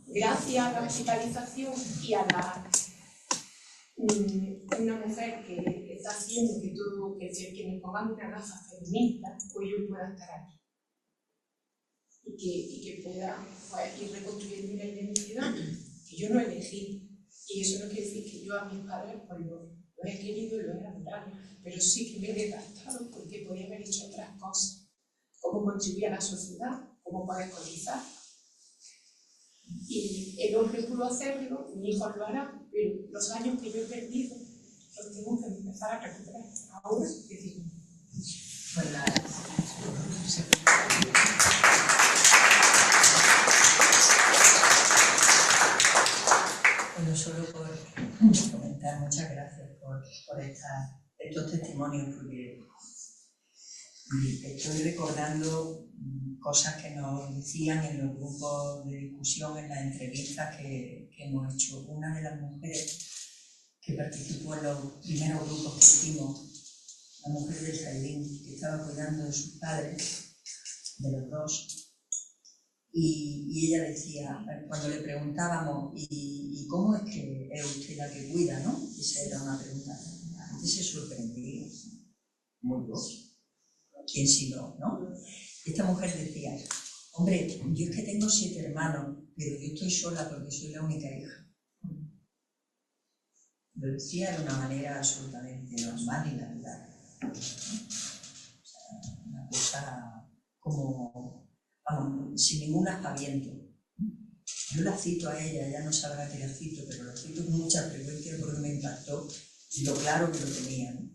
gracias a la hospitalización y a una mujer que está haciendo que todo, que nos pongamos una gafa feminista, pues yo pueda estar aquí. Y que pueda ir reconstruyendo una identidad que yo no elegí. Y eso no quiere decir que yo a mis padres pues lo he querido y lo he adorado, pero sí que me he desgastado porque podía haber hecho otras cosas. Cómo contribuir a la sociedad, cómo poder cotizar. Y el hombre pudo hacerlo, mi hijo lo hará, pero los años que yo he perdido los tengo que empezar a recuperar. Ahora decido. Bueno, solo por comentar, muchas gracias por estos testimonios, porque estoy recordando cosas que nos decían en los grupos de discusión, en las entrevistas que hemos hecho. Una de las mujeres que participó en los primeros grupos que hicimos, la mujer de Sailín, que estaba cuidando de sus padres, de los dos, y ella decía, cuando le preguntábamos, ¿y cómo es que es usted la que cuida, no? Esa era una pregunta. La gente se sorprendía. Muy dos. ¿Quién si no, no? Esta mujer decía, hombre, yo es que tengo 7 hermanos, pero yo estoy sola porque soy la única hija. Lo decía de una manera absolutamente normal y natural. O sea, una cosa como, vamos, sin ningún aspaviento. Yo la cito a ella, ella no sabrá que la cito, pero la cito con mucha frecuencia porque me impactó lo claro que lo tenía, ¿no?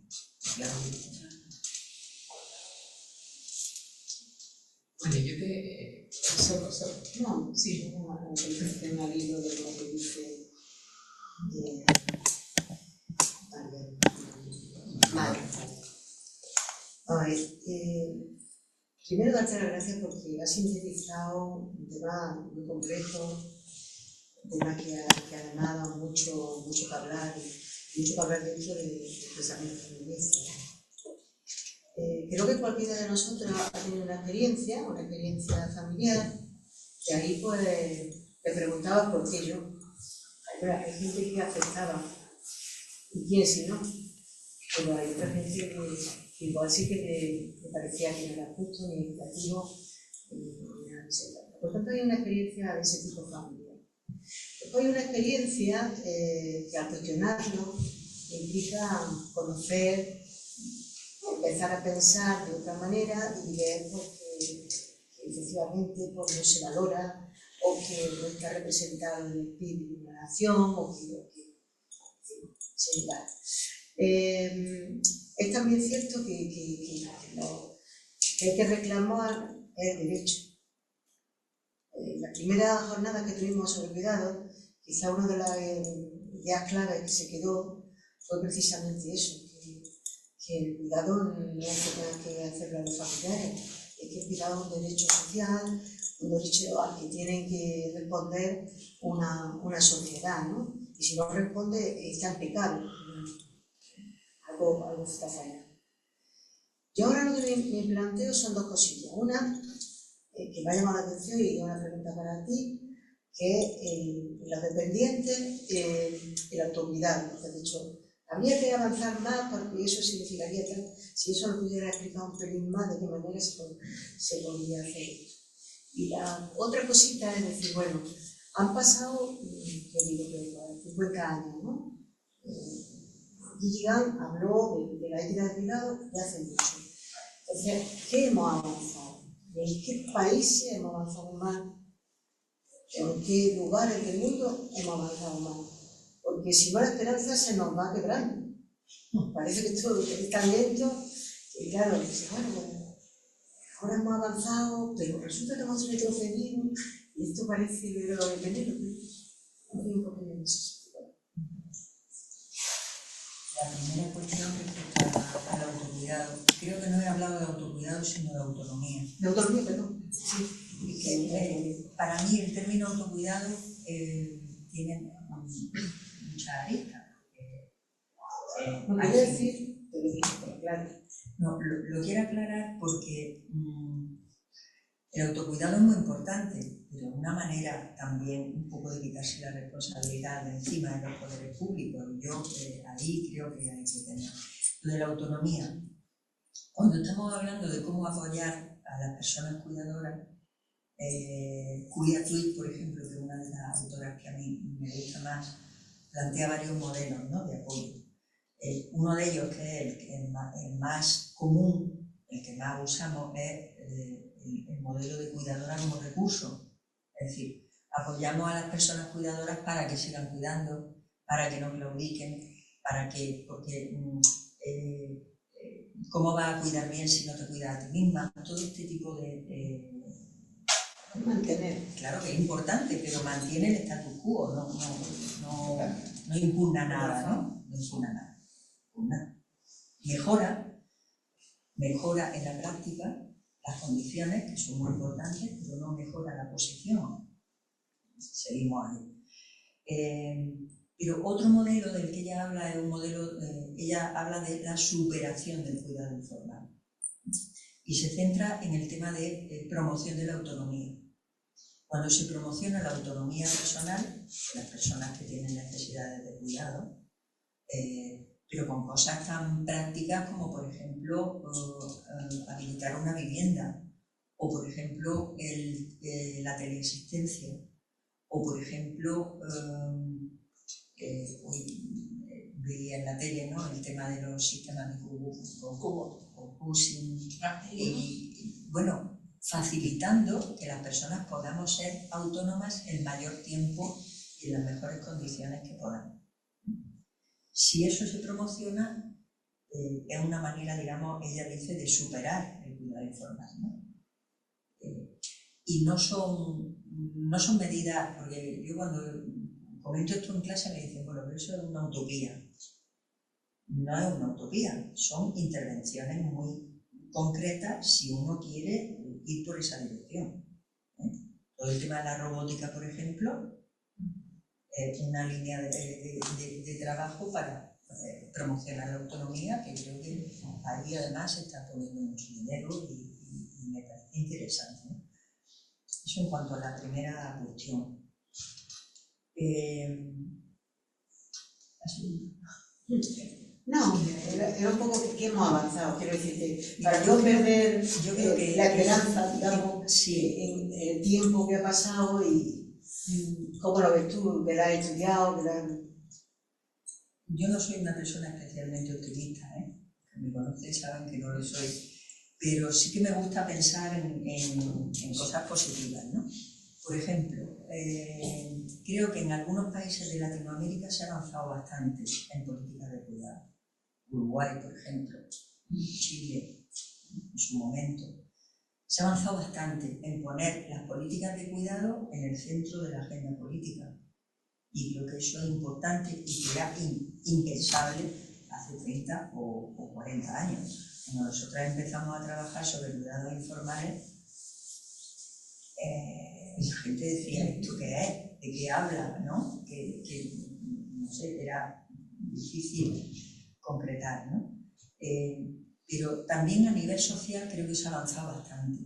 Claro que lo tenía. Bueno, yo te... No, sí. una reflexión al hilo de lo que dice Vale. A ver, primero darte las gracias porque has sintetizado un tema muy complejo, un tema que ha dado mucho que hablar, dentro del pensamiento feminista. Creo que cualquiera de nosotros ha tenido una experiencia familiar, y ahí pues le preguntaba por qué yo. Hay gente que aceptaba, y quién si no. Pero hay otra gente que igual sí que me parecía que no era justo, ni equitativo, ni nada, etc. Por tanto, hay una experiencia de ese tipo familiar. Después hay una experiencia que al cuestionarlo implica conocer, empezar a pensar de otra manera y ver que efectivamente pues, no se valora o que no está representado en el espíritu de una nación o que se da. Es también cierto que hay que reclamar el derecho. La primera jornada que tuvimos sobre cuidado, quizá una de las ideas claves que se quedó fue precisamente eso, que el cuidado no es que tenga que hacerlo a los familiares, es que el cuidado es un derecho social, un derecho al que tiene que responder una sociedad, ¿no? Y si no responde, está en pecado. Algo está fallando. Yo ahora lo que me planteo son 2 cosillas. Una, que me ha llamado la atención y es una pregunta para ti, que es los dependientes, el autocuidado. Te he dicho, habría que avanzar más porque eso significaría que si eso lo pudiera explicar un pelín más, de qué manera se podría hacer. Y la otra cosita es decir, bueno, han pasado, ¿qué digo? 50 años, ¿no? Gilligan habló de la ética del cuidado de hace mucho. Entonces, ¿qué hemos avanzado? ¿En qué países hemos avanzado más? ¿En qué lugares del mundo hemos avanzado más? Porque si no, la esperanza se nos va quebrando. Parece que todo está lento y claro, dice, bueno, ahora hemos avanzado, pero resulta que hemos retrocedido y esto parece de lo de Penélope. La primera cuestión respecto al autocuidado. Creo que no he hablado de autocuidado, sino de autonomía. De autonomía, perdón. Sí. Y que, para mí el término autocuidado tiene muchas aristas. No quiero decir, pero claro. No, lo quiero aclarar porque el autocuidado es muy importante, pero de una manera también un poco de quitarse la responsabilidad de encima de los poderes públicos. Yo ahí creo que hay que tener. Lo de la autonomía. Cuando estamos hablando de cómo apoyar a las personas cuidadoras, Julia Twig, por ejemplo, que es una de las autoras que a mí me gusta más, plantea varios modelos, ¿no?, de apoyo. Uno de ellos, que es el más común, el que más usamos, es el modelo de cuidadora como recurso. Es decir, apoyamos a las personas cuidadoras para que sigan cuidando, para que no claudiquen, porque ¿cómo vas a cuidar bien si no te cuidas a ti misma? Todo este tipo de mantener. Claro que es importante, pero mantiene el status quo, no impugna nada, ¿no? No impugna nada. Mejora en la práctica las condiciones, que son muy importantes, pero no mejora la posición. Seguimos ahí. Pero otro modelo del que ella habla es un modelo, ella habla de la superación del cuidado informal y se centra en el tema de promoción de la autonomía. Cuando se promociona la autonomía personal de las personas que tienen necesidades de cuidado, pero con cosas tan prácticas como, por ejemplo, habilitar una vivienda, o por ejemplo, la teleasistencia, o por ejemplo, hoy veía en la tele, ¿no?, el tema de los sistemas de co-housing, y bueno, facilitando que las personas podamos ser autónomas el mayor tiempo y en las mejores condiciones que podamos. Si eso se promociona, es una manera, digamos, ella dice, de superar el cuidado informal, ¿no? Y no son medidas, porque yo cuando comento esto en clase me dicen, bueno, pero eso es una utopía. No es una utopía, son intervenciones muy concretas si uno quiere ir por esa dirección. Todo el tema de la robótica, por ejemplo, es una línea de trabajo para promocionar la autonomía, que creo que ahí además se está poniendo mucho dinero y me parece interesante, ¿no? Eso en cuanto a la primera cuestión. No, era un poco que hemos avanzado, quiero decirte, para no perder la esperanza, digamos, sí, en el tiempo que ha pasado y cómo lo ves tú, que la has estudiado, Yo no soy una persona especialmente optimista, que me conocen saben que no lo soy, pero sí que me gusta pensar en cosas positivas, ¿no? Por ejemplo, creo que en algunos países de Latinoamérica se ha avanzado bastante en políticas de cuidado. Uruguay, por ejemplo, Chile, en su momento. Se ha avanzado bastante en poner las políticas de cuidado en el centro de la agenda política. Y creo que eso es importante y que era impensable hace 30 o 40 años. Cuando nosotras empezamos a trabajar sobre cuidados informales, la gente decía, ¿esto qué es? ¿De qué habla? ¿No? Que no sé, era difícil concretar, ¿no? Pero también a nivel social creo que se ha avanzado bastante.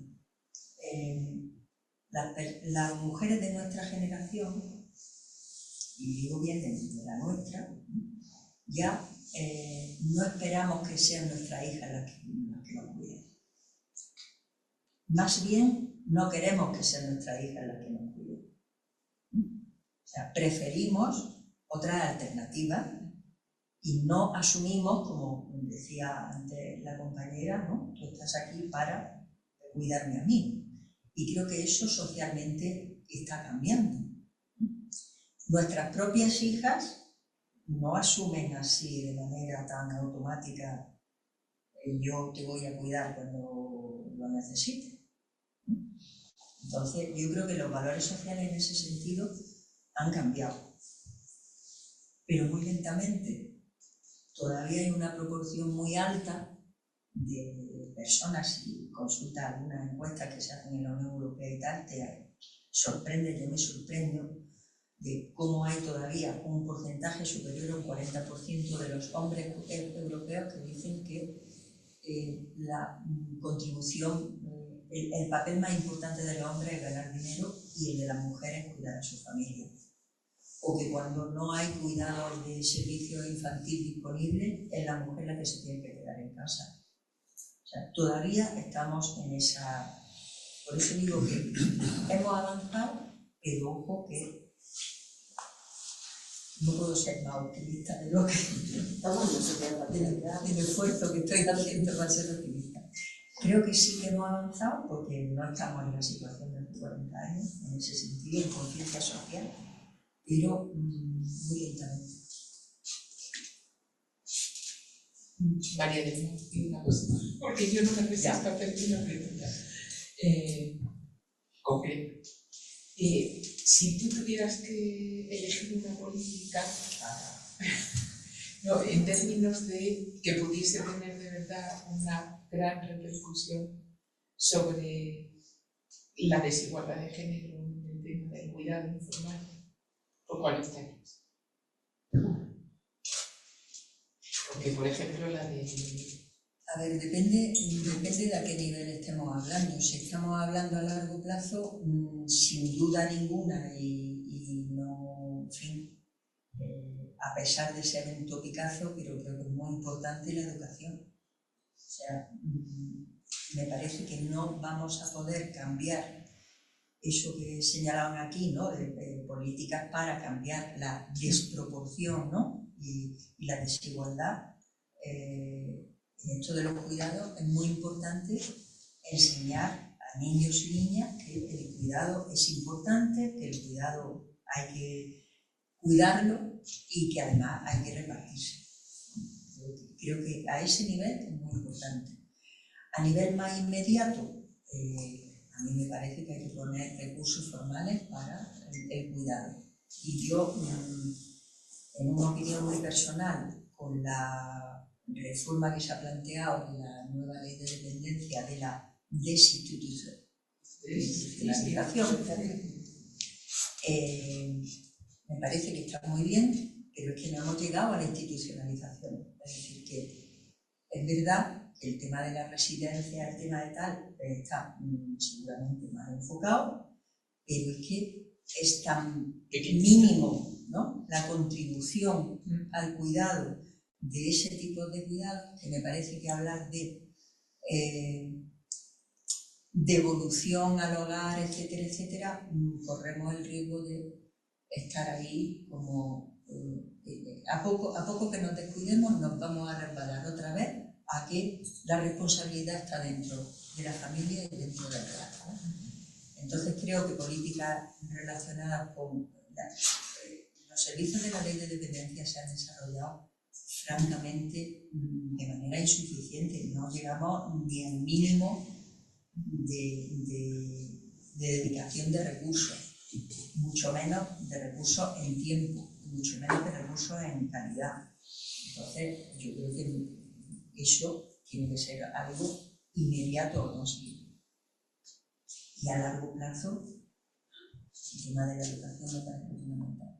Las mujeres de nuestra generación, y digo bien de la nuestra, ya no esperamos que sean nuestras hijas las que nos cuiden. Más bien, no queremos que sean nuestras hijas las que nos cuiden. O sea, preferimos otras alternativas y no asumimos, como decía antes la compañera, ¿no? Tú estás aquí para cuidarme a mí. Y creo que eso socialmente está cambiando. Nuestras propias hijas no asumen así de manera tan automática: yo te voy a cuidar cuando lo necesites. Entonces, yo creo que los valores sociales en ese sentido han cambiado, pero muy lentamente. Todavía hay una proporción muy alta de personas, si consultas algunas encuestas que se hacen en la Unión Europea y tal, te sorprende, yo me sorprendo de cómo hay todavía un porcentaje superior a un 40% de los hombres europeos que dicen que la contribución, el papel más importante del hombre es ganar dinero y el de las mujeres cuidar a su familia. O que cuando no hay cuidados de servicio infantil disponible, es la mujer la que se tiene que quedar en casa. O sea, todavía estamos en esa... Por eso digo que hemos avanzado, pero ojo que no puedo ser más optimista de lo que del esfuerzo que estoy haciendo para ser optimista. Creo que sí que hemos avanzado porque no estamos en la situación de hace 40 años, en ese sentido, en conciencia social, pero muy lentamente. María Elena, tiene una cosa, porque yo no me resisto a hacerte una pregunta concreta. Si tú tuvieras que elegir una política no, en términos de que pudiese tener de verdad una gran repercusión sobre la desigualdad de género en el tema del cuidado informal, ¿por cuál estarías? Porque, por ejemplo, la de... A ver, depende de a qué nivel estemos hablando. Si estamos hablando a largo plazo, sin duda ninguna, y no, en fin, a pesar de ser un topicazo, pero creo que es muy importante la educación. O sea, me parece que no vamos a poder cambiar eso que señalaban aquí, ¿no? De políticas para cambiar la desproporción, ¿no? y la desigualdad. En esto de los cuidados es muy importante enseñar a niños y niñas que el cuidado es importante, que el cuidado hay que cuidarlo y que además hay que repartirse. Creo que a ese nivel es muy importante. A nivel más inmediato, a mí me parece que hay que poner recursos formales para el cuidado. Y yo, en una opinión muy personal, con la reforma que se ha planteado de la nueva ley de dependencia, de la desinstitucionalización, me parece que está muy bien, pero es que no hemos llegado a la institucionalización. Es decir, que es verdad que el tema de la residencia, el tema de tal, está seguramente más enfocado, pero es que es tan mínimo, ¿no?, la contribución al cuidado de ese tipo de cuidados, que me parece que hablar de devolución al hogar, etcétera, etcétera, corremos el riesgo de estar ahí como a poco que nos descuidemos nos vamos a resbalar otra vez a que la responsabilidad está dentro de la familia y dentro del hogar. Entonces creo que políticas relacionadas con los servicios de la ley de dependencia se han desarrollado francamente de manera insuficiente. No llegamos ni al mínimo de dedicación de recursos, mucho menos de recursos en tiempo, mucho menos de recursos en calidad. Entonces yo creo que eso tiene que ser algo inmediato o conseguido. Y a largo plazo, el tema de la educación me parece fundamental.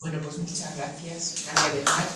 Bueno, pues muchas gracias, María de Mar.